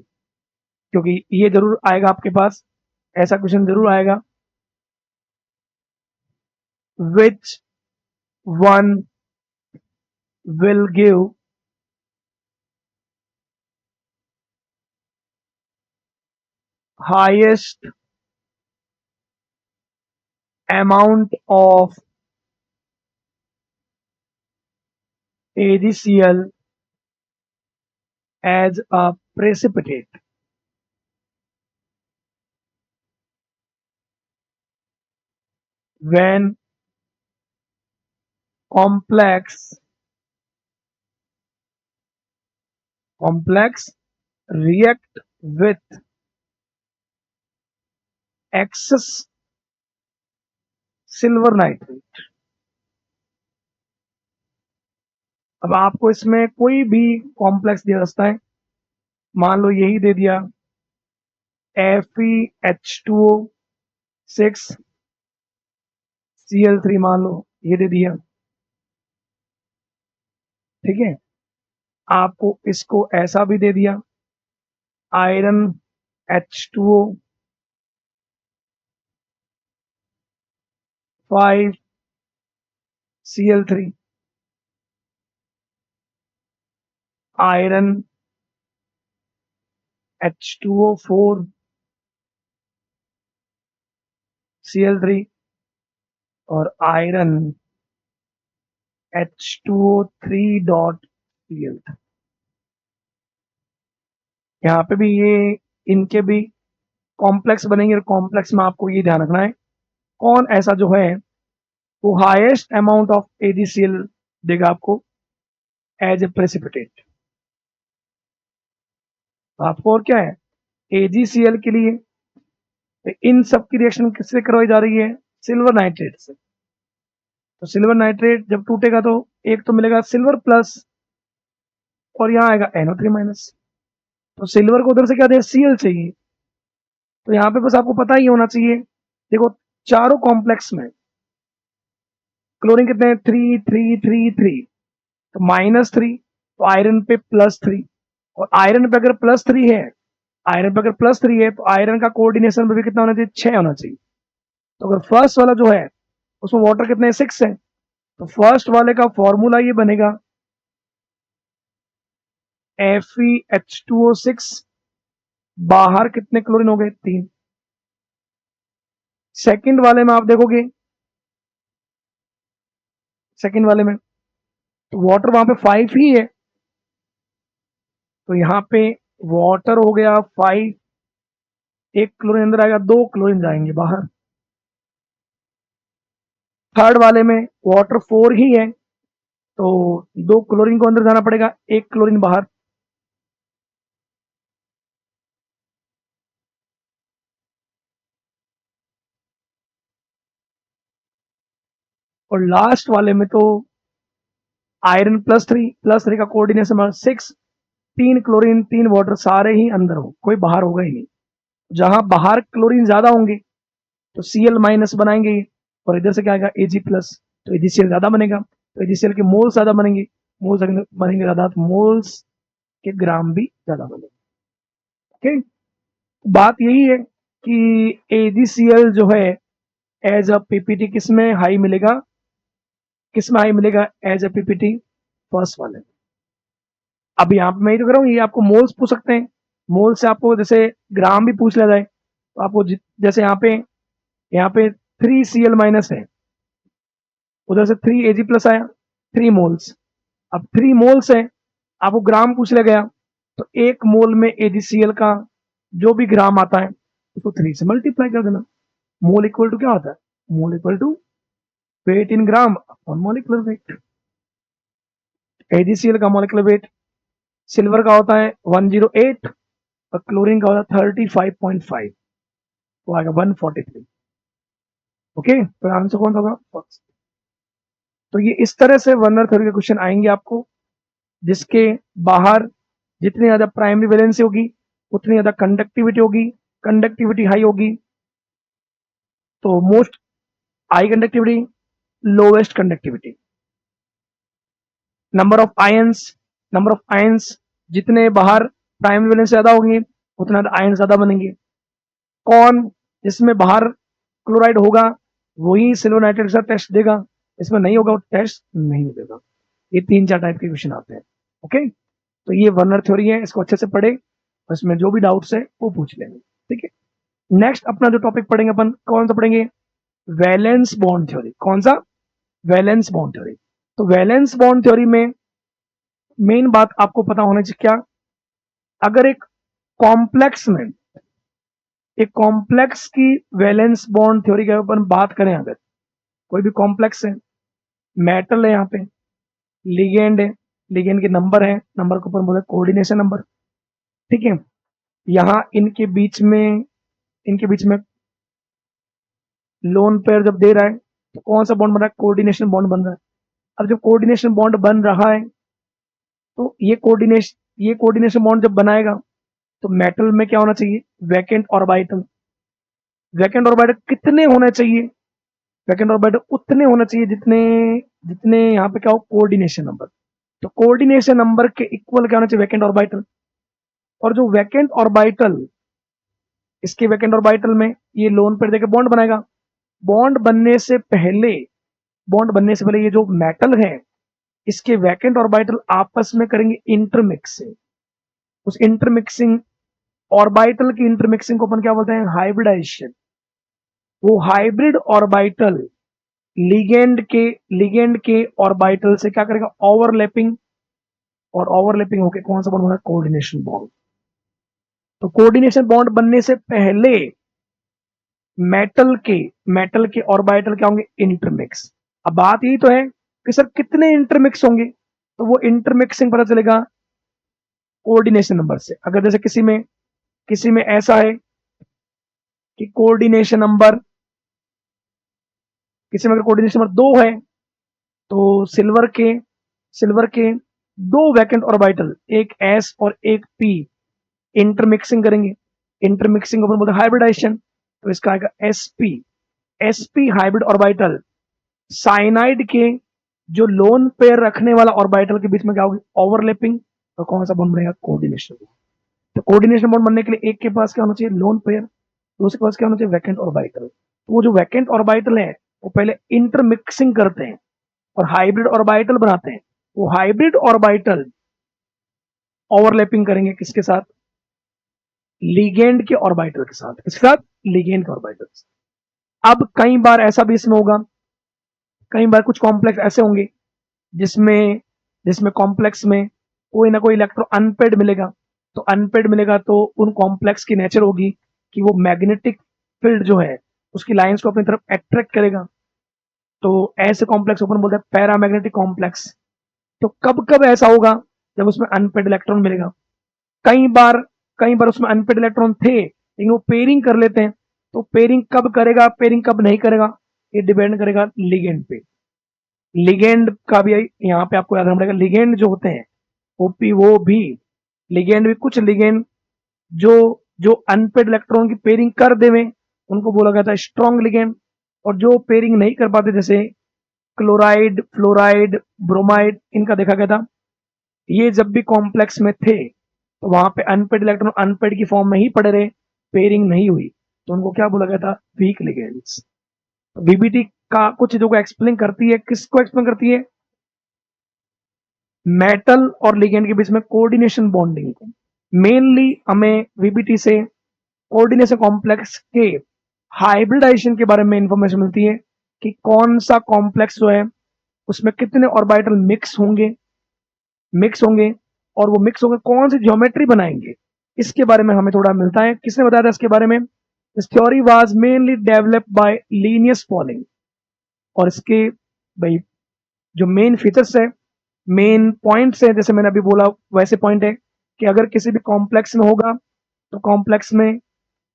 Speaker 1: क्योंकि ये जरूर आएगा आपके पास, ऐसा क्वेश्चन जरूर आएगा which one will give highest amount of AgCl as a precipitate when complex react with excess silver nitrate. अब आपको इसमें कोई भी कॉम्प्लेक्स दिया सकता है, मान लो यही दे दिया FeH2O6 Cl3, मान लो ये दे दिया, ठीक है। आपको इसको ऐसा भी दे दिया iron H2O 5 Cl3, iron H2O4 Cl3 और आयरन H2O3.Cl3। यहाँ पे भी ये इनके भी कॉम्प्लेक्स बनेंगे और कॉम्प्लेक्स में आपको ये ध्यान रखना है कौन ऐसा जो है वो हाईएस्ट अमाउंट ऑफ AgCl देगा आपको एज ए प्रेसिपिटेट। आपको और क्या है AgCl के लिए इन सब की रिएक्शन किससे करवाई जा रही है, सिल्वर नाइट्रेट से। तो सिल्वर नाइट्रेट जब टूटेगा तो एक तो मिलेगा सिल्वर प्लस और यहाँ आएगा NO3 माइनस। तो सिल्वर को उधर से क्या दे Cl चाहिए, तो यहाँ पे बस आपको पता ही होना चाहिए। देखो चारों कॉम्प्लेक्स में क्लोरीन कितने हैं 3 3 3 3, तो -3, तो आयरन पे +3, और आयरन पे अगर +3 है, आयरन पे अगर +3 है तो आयरन का कोऑर्डिनेशन पे भी कितना होना चाहिए 6 होना चाहिए। तो अगर फर्स्ट वाला जो है उसमें वाटर कितने 6 है, तो फर्स्ट वाले का फॉर्मूला ये बनेगा FeH2O6, बाहर कितने क्लोरीन हो गए 3। सेकंड वाले में आप देखोगे, सेकंड वाले में तो वाटर वहां पे 5 ही है, तो यहाँ पे वाटर हो गया 5, एक क्लोरीन अंदर आएगा, 2 क्लोरीन जाएंगे बाहर। थर्ड वाले में वाटर 4 ही है, तो 2 क्लोरीन को अंदर जाना पड़ेगा, एक क्लोरीन बाहर। और लास्ट वाले में तो आयरन +3 का कोऑर्डिनेशन 6, 3 क्लोरीन 3 वाटर सारे ही अंदर हो, कोई बाहर होगा ही नहीं। जहां बाहर क्लोरीन ज्यादा होंगे तो Cl माइनस बनाएंगे और इधर से क्या आएगा Ag+, तो AgCl ज्यादा बनेगा, तो AgCl के मोल्स ज्यादा बनेंगे, मोल्स बनेंगे ज्यादा तो मोल्स के ग्राम भी ज्यादा बनेंगे। ओके, बात यही है कि AgCl जो है एज अ पीपीटी किस में हाई मिलेगा, किस में हाई मिलेगा एज अ पीपीटी फर्स्ट वाले। अब यहाँ पे मैं तो कर रहा हूँ, ये आपको मोल्स पूछ सकते हैं, मोल से आपको जैसे ग्राम भी पूछ लिया जाए तो आपको जैसे यहाँ पे 3Cl माइनस है, उधर से 3Ag+ आया 3 मोल्स। अब 3 मोल्स है, आपको ग्राम पूछ लिया गया तो 1 मोल में AgCl का जो भी ग्राम आता है उसको 3 से मल्टीप्लाई कर देना। मोल इक्वल टू क्या होता है, mole equal to weight in gram upon molecular weight. AgCl का मॉलिक्यूलर वेट सिल्वर का होता है 108 और क्लोरीन का होता है 35.5, तो आएगा 143। ओके, तो आंसर कौन सा होगा फर्स्ट। तो ये इस तरह से वर्नर थ्योरी के क्वेश्चन आएंगे आपको, जिसके बाहर जितनी ज्यादा प्राइमरी वैलेंसी होगी उतनी ज्यादा कंडक्टिविटी होगी, कंडक्टिविटी हाई होगी तो most high conductivity, lowest conductivity. Number of ions जितने बाहर प्राइमरी वैलेंस ज्यादा होंगे उतना आयंस ज्यादा बनेंगे। कौन जिसमें बाहर क्लोराइड होगा वही सिल्वर नाइट्रेट के साथ टेस्ट देगा, इसमें नहीं होगा वो टेस्ट नहीं देगा। ये 3-4 टाइप के क्वेश्चन आते हैं। ओके, तो ये वर्नर थ्योरी है, इसको अच्छे से पढ़े, इसमें जो भी डाउट्स है वो पूछ लेंगे। ठीक है, नेक्स्ट अपना जो टॉपिक पढ़ेंगे अपन कौन सा पढ़ेंगे, वैलेंस बॉन्ड थ्योरी। कौन सा, वैलेंस बॉन्ड थ्योरी। तो वैलेंस बॉन्ड थ्योरी में मेन बात आपको पता होना चाहिए क्या, अगर एक कॉम्प्लेक्स में, एक कॉम्प्लेक्स की वैलेंस बॉन्ड थ्योरी के ऊपर बात करें, अगर कोई भी कॉम्प्लेक्स है, मेटल है, यहाँ पे लिगेंड है, लिगेंड के नंबर है, नंबर के ऊपर बोलते हैं कोऑर्डिनेशन नंबर। ठीक है, यहाँ इनके बीच में लोन पेयर जब दे रहा है तो कौन सा बॉन्ड बन रहा है, कोऑर्डिनेशन बॉन्ड बन रहा है। अब जब कोऑर्डिनेशन बॉन्ड बन रहा है तो ये कोऑर्डिनेशन बॉन्ड जब बनाएगा तो मेटल में क्या होना चाहिए, वैकेंट ऑर्बिटल। वैकेंट ऑर्बिटल कितने होने चाहिए, वैकेंट ऑर्बिटल उतने होना चाहिए जितने जितने यहाँ पे क्या हो, कोऑर्डिनेशन नंबर। तो कोऑर्डिनेशन नंबर के इक्वल क्या होना चाहिए, वैकेंट ऑर्बिटल। और जो वैकेंट ऑर्बिटल, इसके वैकेंट ऑर्बिटल में ये लोन पेयर देकर बॉन्ड बनाएगा। बॉन्ड बनने से पहले, बॉन्ड बनने से पहले ये जो मेटल है इसके वैकेंट ऑर्बिटल आपस में करेंगे इंटरमिक्सिंग। उस इंटरमिक्सिंग, ऑर्बिटल की इंटरमिक्सिंग को अपन क्या बोलते हैं, हाइब्रिडाइजेशन। वो हाइब्रिड ऑर्बिटल लिगेंड के ऑर्बिटल से क्या करेगा, ओवरलैपिंग, और ओवरलैपिंग होकर कौन सा बॉन्ड बना, कोऑर्डिनेशन बॉन्ड। तो कोऑर्डिनेशन बॉन्ड बनने से पहले मेटल के ऑर्बिटल क्या होंगे, इंटरमिक्स। अब बात यही तो है कि सर कितने इंटरमिक्स होंगे, तो वो इंटरमिक्सिंग पता चलेगा कोऑर्डिनेशन नंबर से। अगर जैसे किसी में ऐसा है कि कोऑर्डिनेशन नंबर, किसी में अगर कोऑर्डिनेशन नंबर 2 है तो सिल्वर के 2 वैकेंट ऑर्बिटल, एक एस और एक पी, इंटरमिक्सिंग करेंगे। इंटरमिक्सिंग को बोलते हैं हाइब्रिडाइजेशन। तो इसका आएगा एसपी हाइब्रिड ऑर्बिटल साइनाइड के जो लोन पेयर रखने वाला ऑर्बिटल के बीच में क्या होगी, ओवरलैपिंग। तो कौन सा बॉन्ड बनेगा, कोऑर्डिनेशन। तो कोऑर्डिनेशन बॉन्ड बनने के लिए एक के पास क्या होना चाहिए, लोन पेयर, दूसरे के पास क्या होना चाहिए, वैकेंट ऑर्बिटल। तो वो जो वैकेंट ऑर्बिटल है वो पहले इंटरमिक्सिंग करते हैं और हाइब्रिड ऑर्बिटल बनाते हैं। वो हाइब्रिड ऑर्बिटल ओवरलैपिंग करेंगे किसके साथ, लिगेंड के ऑर्बिटल के साथ। किसके साथ, लिगेंड के ऑर्बिटल। अब कई बार ऐसा भी इसमें होगा, कई बार कुछ कॉम्प्लेक्स ऐसे होंगे जिसमें जिसमें कॉम्प्लेक्स में कोई ना कोई इलेक्ट्रॉन अनपेड मिलेगा। तो अनपेड मिलेगा तो उन कॉम्प्लेक्स की नेचर होगी कि वो मैग्नेटिक फील्ड जो है उसकी लाइंस को अपनी तरफ अट्रैक्ट करेगा। तो ऐसे कॉम्प्लेक्स अपन बोलते हैं पैरामैग्नेटिक कॉम्प्लेक्स। तो कब कब ऐसा होगा, जब उसमें अनपेड इलेक्ट्रॉन मिलेगा। कई बार उसमें अनपेड इलेक्ट्रॉन थे लेकिन वो पेयरिंग कर लेते हैं। तो पेयरिंग कब करेगा, पेयरिंग कब नहीं करेगा, ये डिपेंड करेगा लिगेंड पे। लिगेंड का भी यहाँ पे आपको याद रखना पड़ेगा, लिगेंड जो होते हैं वो भी लिगेंड भी, कुछ लिगेंड जो जो अनपेड इलेक्ट्रॉन की पेयरिंग कर देवे उनको बोला गया था स्ट्रॉन्ग लिगेंड। और जो पेयरिंग नहीं कर पाते जैसे क्लोराइड, फ्लोराइड, ब्रोमाइड, इनका देखा गया था ये जब भी कॉम्प्लेक्स में थे तो वहां पे अनपेड इलेक्ट्रॉन अनपेड की फॉर्म में ही पड़े रहे, पेयरिंग नहीं हुई, तो उनको क्या बोला गया था, वीक लिगेंड्स। वीबीटी का कुछ चीजों को एक्सप्लेन करती है, किसको एक्सप्लेन करती है, मेटल और लिगेंड के बीच में कोऑर्डिनेशन बॉन्डिंग को। मेनली हमें वीबीटी से कोऑर्डिनेशन कॉम्प्लेक्स के हाइब्रिडाइजेशन के बारे में इंफॉर्मेशन मिलती है कि कौन सा कॉम्प्लेक्स जो है उसमें कितने ऑर्बिटल मिक्स होंगे और वो मिक्स होकर कौन सी ज्योमेट्री बनाएंगे, इसके बारे में हमें थोड़ा मिलता है। किसने बताया था इसके बारे में, this theory was mainly developed by Linnaeus polling. और इसके भाई जो मेन फीचर्स है, मेन पॉइंट्स है, जैसे मैंने अभी बोला वैसे पॉइंट है कि अगर किसी भी कॉम्प्लेक्स में होगा तो कॉम्प्लेक्स में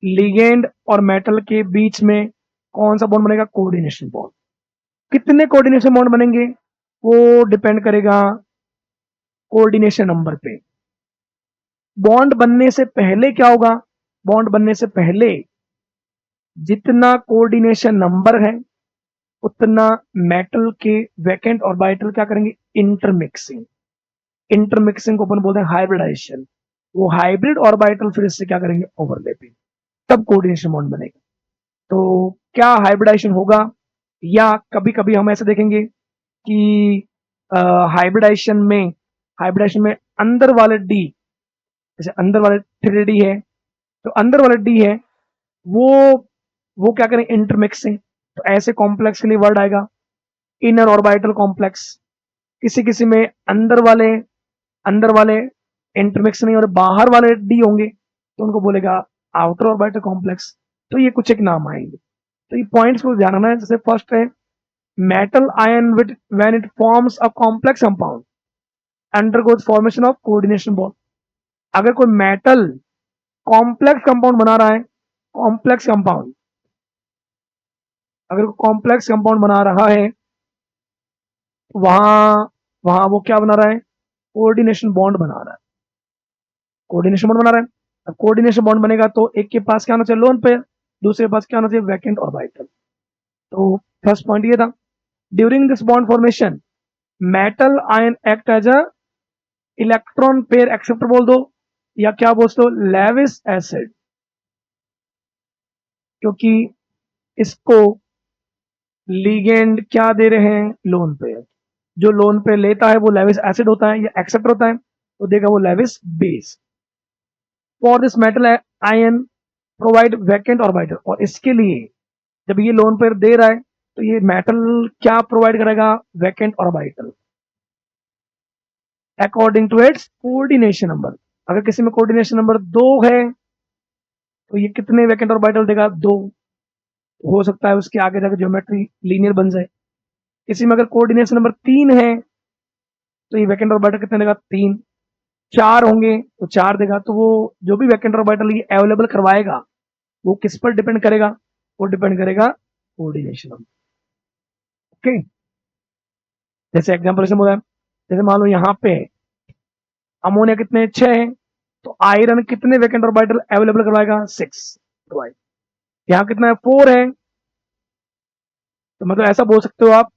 Speaker 1: लिगेंड और मेटल के बीच में कौन सा बॉन्ड बनेगा, कोऑर्डिनेशन बॉन्ड। कितने कोऑर्डिनेशन बॉन्ड बनेंगे वो डिपेंड करेगा कोऑर्डिनेशन नंबर पे। बॉन्ड बनने से पहले क्या होगा, बॉन्ड बनने से पहले जितना कोऑर्डिनेशन नंबर है उतना मेटल के वैकेंट ऑर्बिटल क्या करेंगे, इंटरमिक्सिंग। इंटरमिक्सिंग को अपन बोलते हैं हाइब्रिडाइजेशन। वो हाइब्रिड ऑर्बिटल फिर इससे क्या करेंगे, ओवरलैपिंग, तब कोऑर्डिनेशन बॉन्ड बनेगा। तो क्या हाइब्रिडाइजेशन होगा, या कभी कभी हम ऐसे देखेंगे कि हाइब्रिडाइजेशन में अंदर वाले डी, जैसे अंदर वाले 3D है, तो अंदर वाले डी है वो वो क्या करें, इंटरमिक्सिंग। तो ऐसे कॉम्प्लेक्स के लिए वर्ड आएगा इनर ऑर्बिटल कॉम्प्लेक्स। किसी किसी में अंदर वाले इंटरमिक्स नहीं और बाहर वाले डी होंगे तो उनको बोलेगा आउटर ऑर्बिटल कॉम्प्लेक्स। तो ये कुछ एक नाम आएंगे। तो ये पॉइंट्स को ध्यान रखना है। जैसे फर्स्ट है metal ion with when it forms a complex compound undergoes formation of coordination bond. अगर कोई मेटल कॉम्प्लेक्स कंपाउंड बना रहा है, कॉम्प्लेक्स कंपाउंड अगर कॉम्प्लेक्स कंपाउंड बना रहा है, वहां वहां वो क्या बना रहा है, कोऑर्डिनेशन बॉन्ड बना रहा है। कोऑर्डिनेशन बॉन्ड बना रहा है। अब कोऑर्डिनेशन बॉन्ड बनेगा तो एक के पास क्या होना चाहिए, लोन पेयर, दूसरे के पास क्या होना चाहिए, वैकेंट ऑर्बिटल। तो फर्स्ट पॉइंट ये था। During this bond formation metal ion act as a electron pair acceptor बोल दो, या क्या बोलते हो, लेविस एसिड, क्योंकि इसको लिगेंड क्या दे रहे हैं, लोन पेयर। जो लोन पेयर लेता है वो लेविस एसिड होता है या एक्सेप्टर होता है, तो देगा वो Lewis base. For this metal ion provide vacant orbital, और इसके लिए जब ये लोन पेयर दे रहा है तो ये मेटल क्या प्रोवाइड करेगा, vacant orbital according to its coordination number. अगर किसी में कोऑर्डिनेशन नंबर 2 है तो ये कितने वैकेंट ऑर्बिटल देगा, 2। हो सकता है उसके आगे जाकर ज्योमेट्री लीनियर बन जाए। किसी में अगर कोऑर्डिनेशन नंबर 3 है तो ये वैकेंट ऑर्बिटल कितने देगा, 3। 4 होंगे तो 4 देगा। तो वो जो भी वैकेंट ऑर्बिटल ये अवेलेबल करवाएगा वो किस पर डिपेंड करेगा, वो डिपेंड करेगा कोऑर्डिनेशन नंबर। ओके, जैसे एग्जांपल से बोला, जैसे मान लो यहाँ पे अमोनिया कितने, 6 है, तो आयरन कितने वैकेंट ऑर्बिटल अवेलेबल करवाएगा, 6 प्रोवाइड। यहाँ कितना है, 4 है, तो मतलब ऐसा बोल सकते हो आप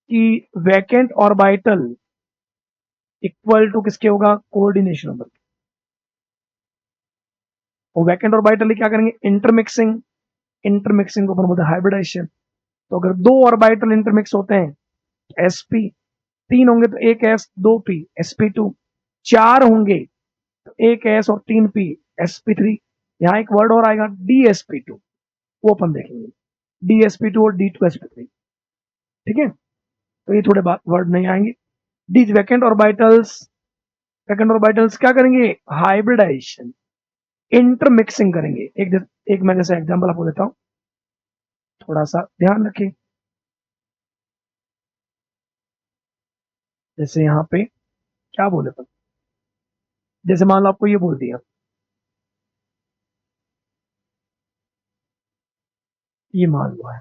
Speaker 1: कि वैकेंट ऑर्बिटल इक्वल टू किसके होगा, कोऑर्डिनेशन नंबर। और वैकेंट ऑर्बिटल क्या करेंगे, इंटरमिक्सिंग। इंटरमिक्सिंग को अपन बोलते हैं हाइब्रिडाइजेशन। तो अगर 2 ऑर्बिटल इंटरमिक्स होते हैं sp, 3 होंगे तो 1 s 2 p sp2, 4 होंगे तो 1 s और 3 p sp3। यहाँ एक वर्ड और आएगा dsp2, वो अपन देखेंगे, dsp2 और d2sp3। ठीक है, तो ये थोड़े बात वर्ड नहीं आएंगे। दीज वैकेंट ऑर्बिटल्स क्या करेंगे, हाइब्रिडाइजेशन, इंटरमिक्सिंग करेंगे। एक मैं जैसे एग्जांपल आपको देता हूं, थोड़ा सा ध्यान रखिए। जैसे यहाँ पे क्या बोले अपन, जैसे मान लो आपको ये बोल दिया, ये मान लो है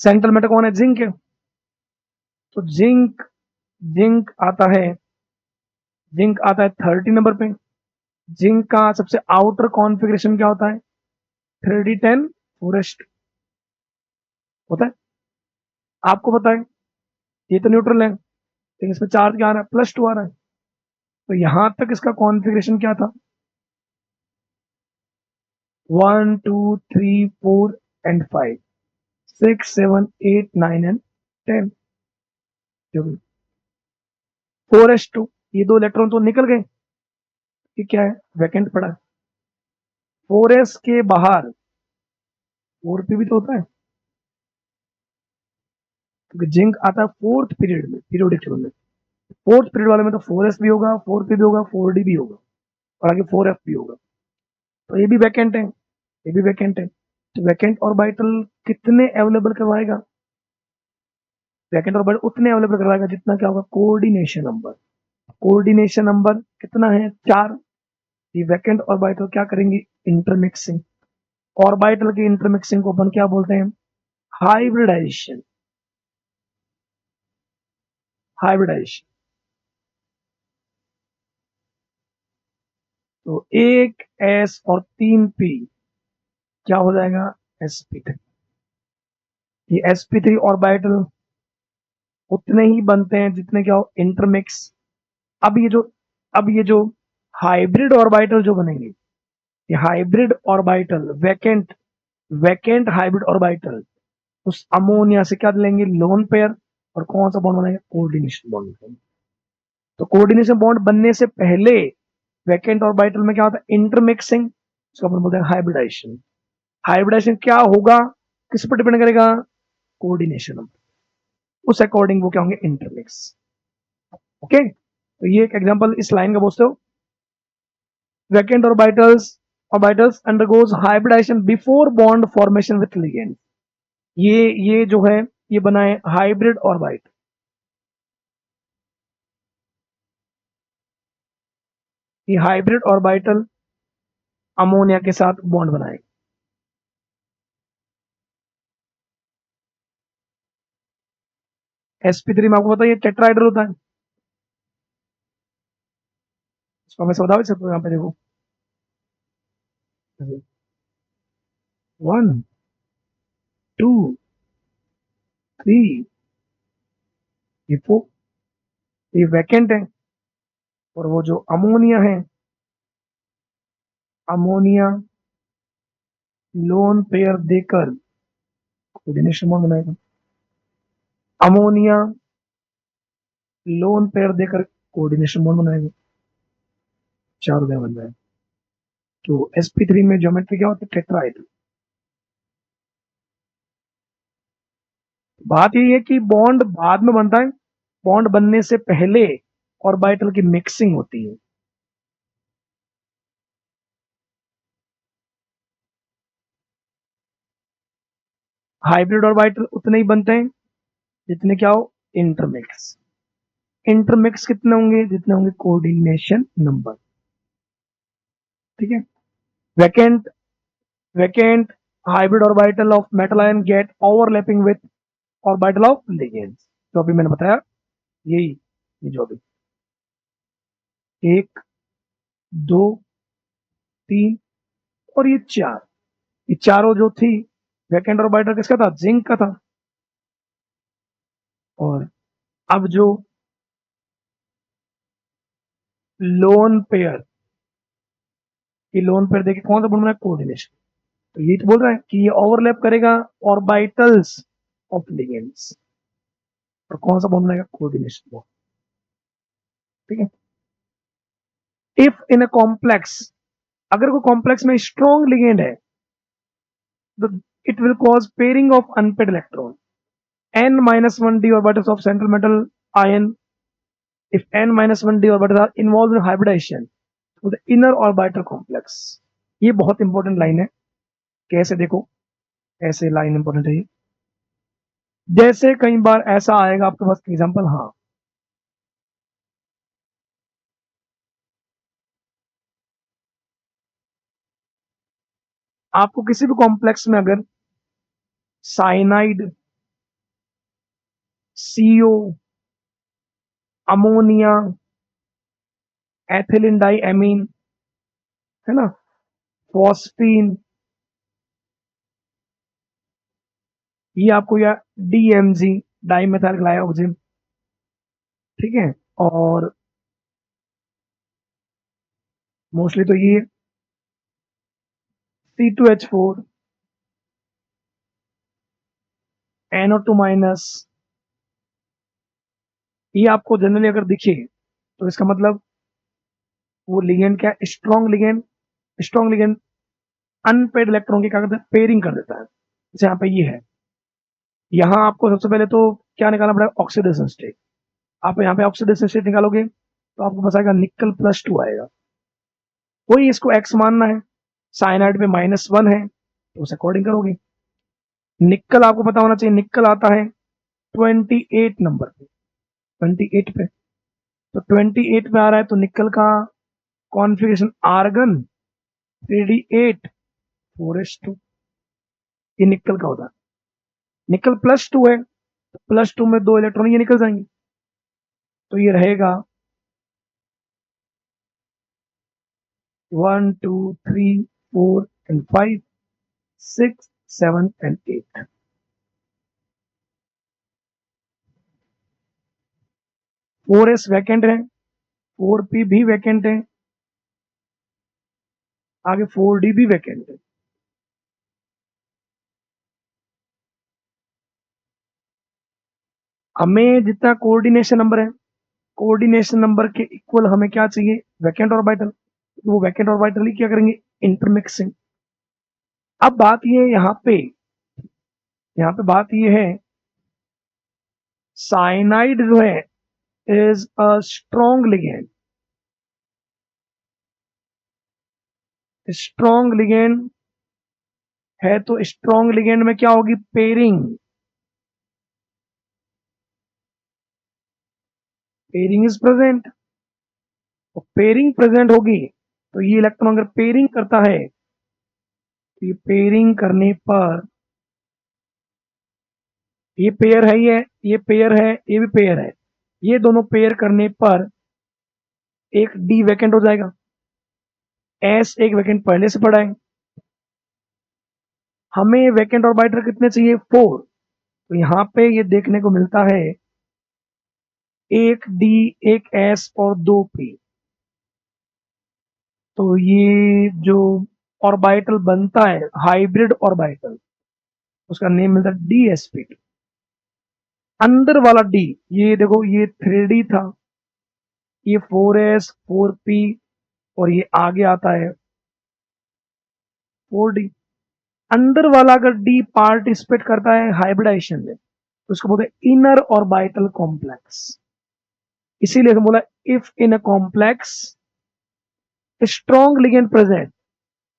Speaker 1: सेंट्रल मेटल कौन है, जिंक है। तो जिंक आता है, जिंक आता है 30 नंबर पे। जिंक का सबसे आउटर कॉन्फ़िगरेशन क्या होता है, 3d10 फॉरेस्ट होता है। आपको पता है ये तो न्यूट्रल है, लेकिन इसमें चार्ज क्या आ रहा है, +2 आ रहा है। तो यहां तक इसका कॉन्फ़िगरेशन क्या था, 1 2 3 4 एंड 5 6 7 8 9 एंड 10, जो भी 4s2, ये 2 इलेक्ट्रॉन तो निकल गए। ये क्या है, वैकेंट पड़ा है। 4s के बाहर 4p भी तो होता है, क्योंकि जिंक आता है फोर्थ पीरियड में, पीरियोडिक टेबल में। फोर्थ पीरियड वाले में तो 4s भी होगा, 4p भी होगा, 4d भी होगा, और आगे 4f भी होगा। तो ये भी वैकेंट है, ये भी वैकेंट है। तो वैकेंट ऑर्बिटल कितने अवेलेबल करवाएगा, वैकेंट ऑर्बिटल उतने अवेलेबल करवाएगा जितना क्या होगा, कोऑर्डिनेशन नंबर। कोऑर्डिनेशन नंबर कितना है, 4। ये वैकेंट ऑर्बिटल क्या करेंगे, इंटरमिक्सिंग। ऑर्बिटल की इंटरमिक्सिंग को अपन क्या बोलते हैं, हाइब्रिडाइजेशन। हाइब्रिडाइजेशन। तो 1s और 3p क्या हो जाएगा, sp3। ये sp3 ऑर्बिटल उतने ही बनते हैं जितने क्या हो, इंटरमिक्स। अब ये जो अब ये जो हाइब्रिड ऑर्बिटल जो बनेंगे, ये hybrid orbital, vacant hybrid orbital, उस अमोनिया से क्या लेंगे, लोन पेयर, और कौन सा बॉन्ड बनाएंगे, कोऑर्डिनेशन बॉन्ड बनाएंगे। तो कोऑर्डिनेशन बॉन्ड बनने से पहले वैकेंट ऑर्बिटल में क्या होता है, इंटरमिक्सिंग, इसको अपन बोलते हैं हाइब्रिडाइजेशन। हाइब्रिडाइजेशन क्या होगा, किस पर डिपेंड करेगा, कोऑर्डिनेशन, उस अकॉर्डिंग वो क्या होंगे, इंटरमिक्स। ओके, तो ये एक एग्जांपल इस लाइन का बोलते हो, vacant orbitals undergoes hybridisation before bond formation with ligand. ये जो है ये बना है हाइब्रिड ऑर्बिट, ये हाइब्रिड ऑर्बिटल अमोनिया के साथ बॉन्ड बनाए। sp3 में आपको पता है ये टेट्राइडर होता है, इसको हमें समझा सकते हो, यहाँ पे देखो 1 2 3, ये 4, ये वैकेंट है, और वो जो अमोनिया है, अमोनिया लोन पेयर देकर कोऑर्डिनेशन बॉन्ड बनाएगा, अमोनिया लोन पेयर देकर कोऑर्डिनेशन बॉन्ड बनाएगा, चार उदय बन जाए। तो sp3 में ज्योमेट्री क्या होती है, टेट्राइड। बात यही है कि बॉन्ड बाद में बनता है, बॉन्ड बनने से पहले ऑर्बिटल की मिक्सिंग होती है। हाइब्रिड ऑर्बिटल उतने ही बनते हैं जितने क्या हो, इंटरमिक्स। इंटरमिक्स कितने होंगे, जितने होंगे कोऑर्डिनेशन नंबर। ठीक है, vacant vacant hybrid orbital of metal ion get overlapping with orbital of ligands. जो अभी मैंने बताया, यही, ये जो अभी 1 2 3 और ये 4, ये चारों जो थी, वैकेंट ऑर्बिटल किसका था, जिंक का था। और अब जो लोन पेयर, ये लोन पेयर देखिए कौन सा बन रहा है, कोऑर्डिनेशन। तो ये तो बोल रहा है कि ये ओवरलैप करेगा ऑर्बिटल्स ऑफ लिगेंड्स, और कौन सा बॉन्ड बनाएगा, कोऑर्डिनेशन बॉन्ड। ठीक है, इफ इन अ कॉम्प्लेक्स, अगर कोई कॉम्प्लेक्स में स्ट्रॉन्ग लिगेंड है, तो it will cause pairing of unpaired electron, n-1d orbitals of central metal ion, if n-1d orbitals are involved in hybridization to the inner orbital complex। ये बहुत important line है, कैसे देखो, ऐसे लाइन इंपॉर्टेंट है ये। जैसे कई बार ऐसा आएगा आपके पास एग्जांपल, हाँ, आपको किसी भी कॉम्प्लेक्स में अगर cyanide, CO, ammonia, ethylene die amine, है ना, फॉस्फीन, ये आपको, या डीएमजी, डाई मेथाइल ग्लाइऑक्सिन, ठीक है, और मोस्टली तो ये C2H4, NO2 माइनस, ये आपको जनरली अगर दिखे तो इसका मतलब वो लिगेंड क्या, strong ligand, strong ligand unpaired electron की क्या करता है, पेयरिंग कर देता है। जैसे यहाँ पे ये है, यहाँ आपको सबसे पहले तो क्या निकालना पड़ेगा, ऑक्सीडेशन स्टेट। आप यहाँ पे ऑक्सीडेशन स्टेट निकालोगे तो आपको बस आएगा निकल +2 आएगा, वही इसको एक्स मानना है, साइनाइड पे -1 है तो उस अकॉर्डिंग करोगे। निकल आपको पता होना चाहिए, निकल आता है 28 नंबर पे, 28 पे, तो 28 पे आ रहा है, तो निकल का कॉन्फ़िगरेशन आर्गन 3d8 4s2, ये निकल का होता है। निकल +2 है, तो +2 में 2 इलेक्ट्रॉन ये निकल जाएंगे, तो ये रहेगा 1 2 3 4 एंड 5 6 7 एंड 8। 4s वैकेंट है, 4p भी वैकेंट है, आगे 4d भी वैकेंट है। हमें जितना कोऑर्डिनेशन नंबर है, कोऑर्डिनेशन नंबर के इक्वल हमें क्या चाहिए, वैकेंट ऑर्बिटल। वो वैकेंट ऑर्बिटल ही क्या करेंगे, इंटरमिक्सिंग। अब बात ये है यहाँ पे बात ये है, साइनाइड जो है is a strong ligand. Strong ligand है तो स्ट्रॉन्ग लिगेंड में क्या होगी, पेयरिंग। पेयरिंग इज प्रेजेंट, तो पेयरिंग प्रेजेंट होगी तो ये इलेक्ट्रॉन अगर पेयरिंग करता है तो ये पेयरिंग करने पर ये पेयर है, ये पेयर है, ये भी पेयर है, ये दोनों पेयर करने पर एक डी वैकेंट हो जाएगा, एस एक वैकेंट पहले से पड़ा है। हमें वैकेंट ऑर्बिटर कितने चाहिए, 4। तो यहाँ पे ये देखने को मिलता है एक डी, एक एस और 2 पी। तो ये जो ऑर्बिटल बनता है हाइब्रिड ऑर्बिटल, उसका नेम मिलता है DsP2। अंदर वाला डी, ये देखो ये 3D था, ये 4s 4p और ये आगे आता है 4d। अंदर वाला अगर डी पार्टिसिपेट करता है हाइब्रिडाइजेशन में तो उसको बोलते हैं इनर ऑर्बिटल कॉम्प्लेक्स। इसीलिए हम बोला if in a complex strong ligand present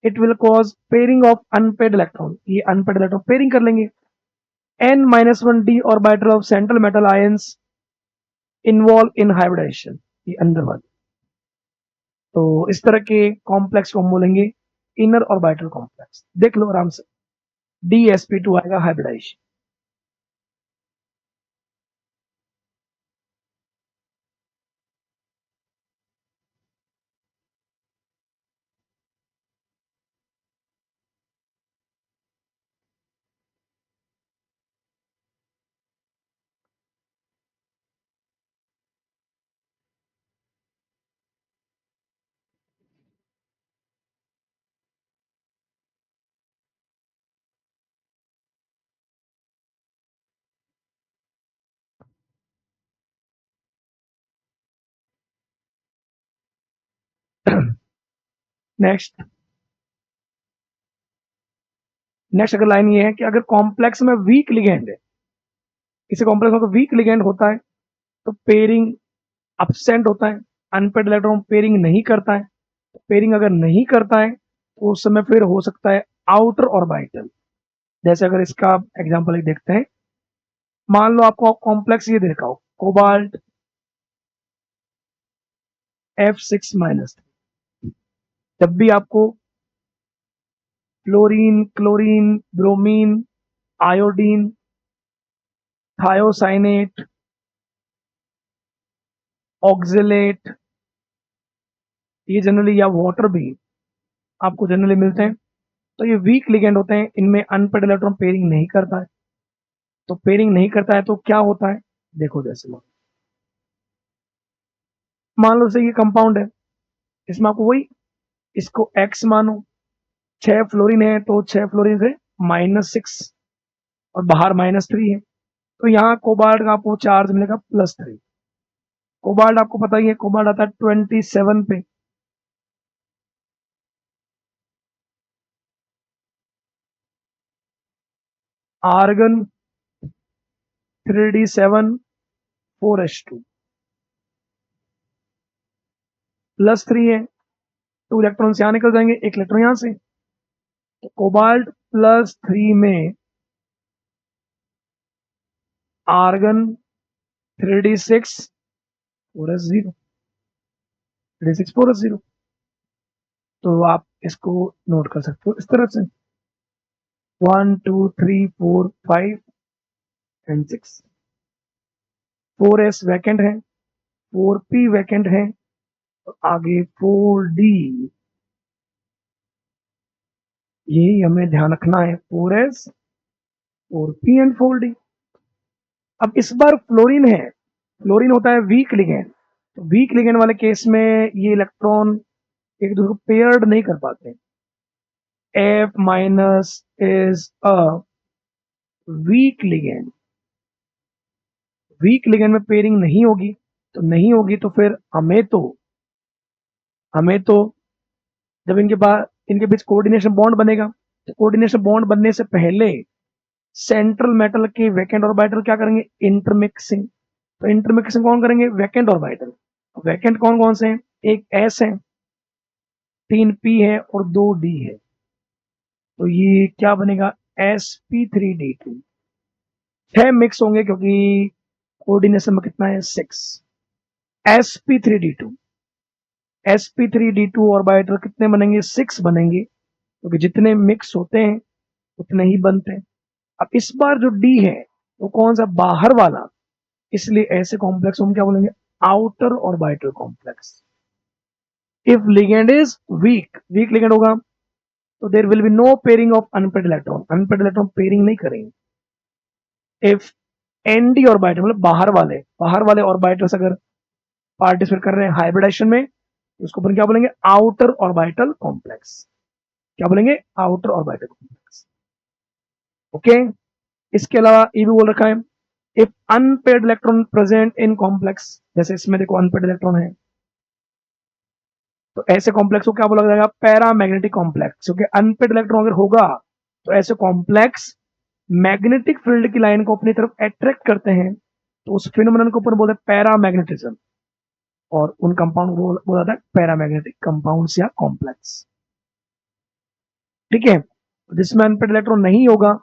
Speaker 1: it will cause pairing of unpaired electron, ये अनपेड इलेक्ट्रॉन पेयरिंग कर लेंगे। n-1d orbital of central metal ions involve in hybridisation, ये अंदर वाले। तो इस तरह के कॉम्प्लेक्स को हम बोलेंगे इनर ऑर्बिटल कॉम्प्लेक्स। देख लो आराम से, DsP2 आएगा हाइब्रिडाइजेशन। नेक्स्ट नेक्स्ट अगर लाइन ये है कि अगर कॉम्प्लेक्स में वीक लिगेंड है, किसी कॉम्प्लेक्स में वीक लिगेंड होता है तो पेयरिंग absent होता है, अनपेड इलेक्ट्रॉन पेयरिंग नहीं करता है। पेयरिंग अगर नहीं करता है तो उस समय फिर हो सकता है आउटर ऑर्बिटल। जैसे अगर इसका एग्जांपल एक देखते हैं, मान लो आपको कॉम्प्लेक्स ये देखा हो कोबाल्ट F6-, जब भी आपको fluorine, chlorine, bromine, iodine, thiocyanate, oxalate, ये जनरली या वाटर भी आपको जनरली मिलते हैं, तो ये वीक लिगेंड होते हैं, इनमें अनपेड इलेक्ट्रॉन पेयरिंग नहीं करता है। तो पेयरिंग नहीं करता है तो क्या होता है, देखो जैसे मान लो से ये कंपाउंड है, इसमें आपको वही, इसको एक्स मानो, 6 फ्लोरीन है तो 6 फ्लोरीन से -6 और बाहर -3 है, तो यहाँ कोबाल्ट का आपको चार्ज मिलेगा +3। कोबाल्ट आपको पता ही है, कोबाल्ट आता है 27 पे। आर्गन 3d7 4s2 +3 है, 2 इलेक्ट्रॉन यहाँ निकल जाएंगे, 1 इलेक्ट्रॉन यहाँ से। तो कोबाल्ट +3 में argon 3d6 4s0, 3d6 4s0। तो आप इसको नोट कर सकते हो इस तरह से, 1 2 3 4 5 एंड 6। 4s वैकेंट है, 4p वैकेंट है, तो आगे 4d, यही हमें ध्यान रखना है, 4s 4p एंड 4d। अब इस बार फ्लोरीन है, फ्लोरीन होता है वीक लिगेंड, तो वीक लिगेंड वाले केस में ये इलेक्ट्रॉन एक दूसरे को पेयर्ड नहीं कर पाते। F- is a week ligand, week ligand में पेयरिंग नहीं होगी, तो फिर हमें तो जब इनके बीच कोऑर्डिनेशन बॉन्ड बनेगा, तो कोऑर्डिनेशन बॉन्ड बनने से पहले सेंट्रल मेटल के वैकेंट ऑर्बिटल क्या करेंगे, इंटरमिक्सिंग। तो इंटरमिक्सिंग कौन करेंगे, वैकेंट ऑर्बिटल। वैकेंट कौन कौन से हैं, एक एस है, 3p है और 2d है। तो ये क्या बनेगा, sp3d2। 6 मिक्स होंगे क्योंकि कोऑर्डिनेशन में कितना है, 6। sp3d2 sp3d2 ऑर्बिटल कितने बनेंगे, 6 बनेंगे, क्योंकि जितने मिक्स होते हैं उतने ही बनते हैं। अब इस बार जो डी है वो कौन सा, बाहर वाला, इसलिए ऐसे कॉम्प्लेक्स हम क्या बोलेंगे, outer orbital complex. If ligand is weak ligand होगा तो there will be no pairing of unpaired electron pairing नहीं करेंगे। इफ एनडी ऑर्बिटल मतलब बाहर वाले ऑर्बिटल्स अगर पार्टिसिपेट कर रहे हैं हाइब्रिडाइजेशन में, तो उसको अपन क्या बोलेंगे, आउटर ऑर्बिटल कॉम्प्लेक्स। क्या बोलेंगे, आउटर ऑर्बिटल कॉम्प्लेक्स। ओके, इसके अलावा ये भी बोल रखा है, if unpaired electron present in complex, जैसे इसमें देखो अनपेड इलेक्ट्रॉन है, तो ऐसे कॉम्प्लेक्स को क्या बोला जाएगा, पैरामैग्नेटिक कॉम्प्लेक्स। क्योंकि अनपेड इलेक्ट्रॉन अगर होगा तो ऐसे कॉम्प्लेक्स मैग्नेटिक फील्ड की लाइन को अपनी तरफ अट्रैक्ट करते हैं, तो उस फिनोमेनन को अपन बोलते हैं पैरामैग्नेटिज्म, और उन कंपाउंड को बोला जाता है पैरामैग्नेटिक कंपाउंड्स या कॉम्प्लेक्स। ठीक है, जिसमें अनपेड इलेक्ट्रॉन नहीं होगा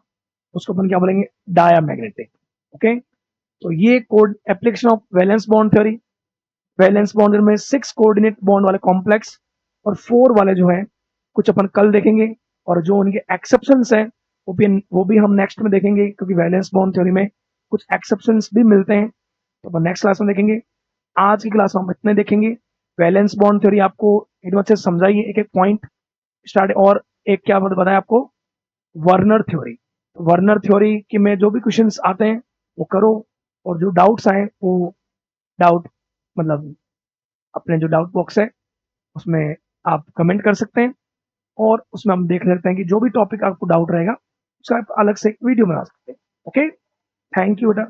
Speaker 1: उसको अपन क्या बोलेंगे, डायामैग्नेटिक। ओके, तो ये code application of valence bond theory. Valence bond में 6 कोऑर्डिनेट बॉन्ड वाले कॉम्प्लेक्स और 4 वाले जो है कुछ अपन कल देखेंगे, और जो उनके एक्सेप्शंस हैं वो भी हम नेक्स्ट में देखेंगे, क्योंकि वैलेंस बॉन्ड थ्योरी में कुछ एक्सेप्शंस भी मिलते हैं, तो अपन नेक्स्ट क्लास में देखेंगे। आज की क्लास में हम इतने देखेंगे। वैलेंस बॉन्ड थ्योरी आपको एकदम अच्छे से समझाइए, एक एक पॉइंट स्टार्ट। और एक क्या बताया आपको, वर्नर थ्योरी। वर्नर थ्योरी के में जो भी क्वेश्चंस आते हैं वो करो, और जो डाउट्स आए वो डाउट मतलब अपने जो डाउट बॉक्स है उसमें आप कमेंट कर सकते हैं, और उसमें हम देख सकते हैं कि जो भी टॉपिक आपको डाउट रहेगा उसका आप अलग से एक वीडियो बना सकते हैं। ओके, थैंक यू बेटा।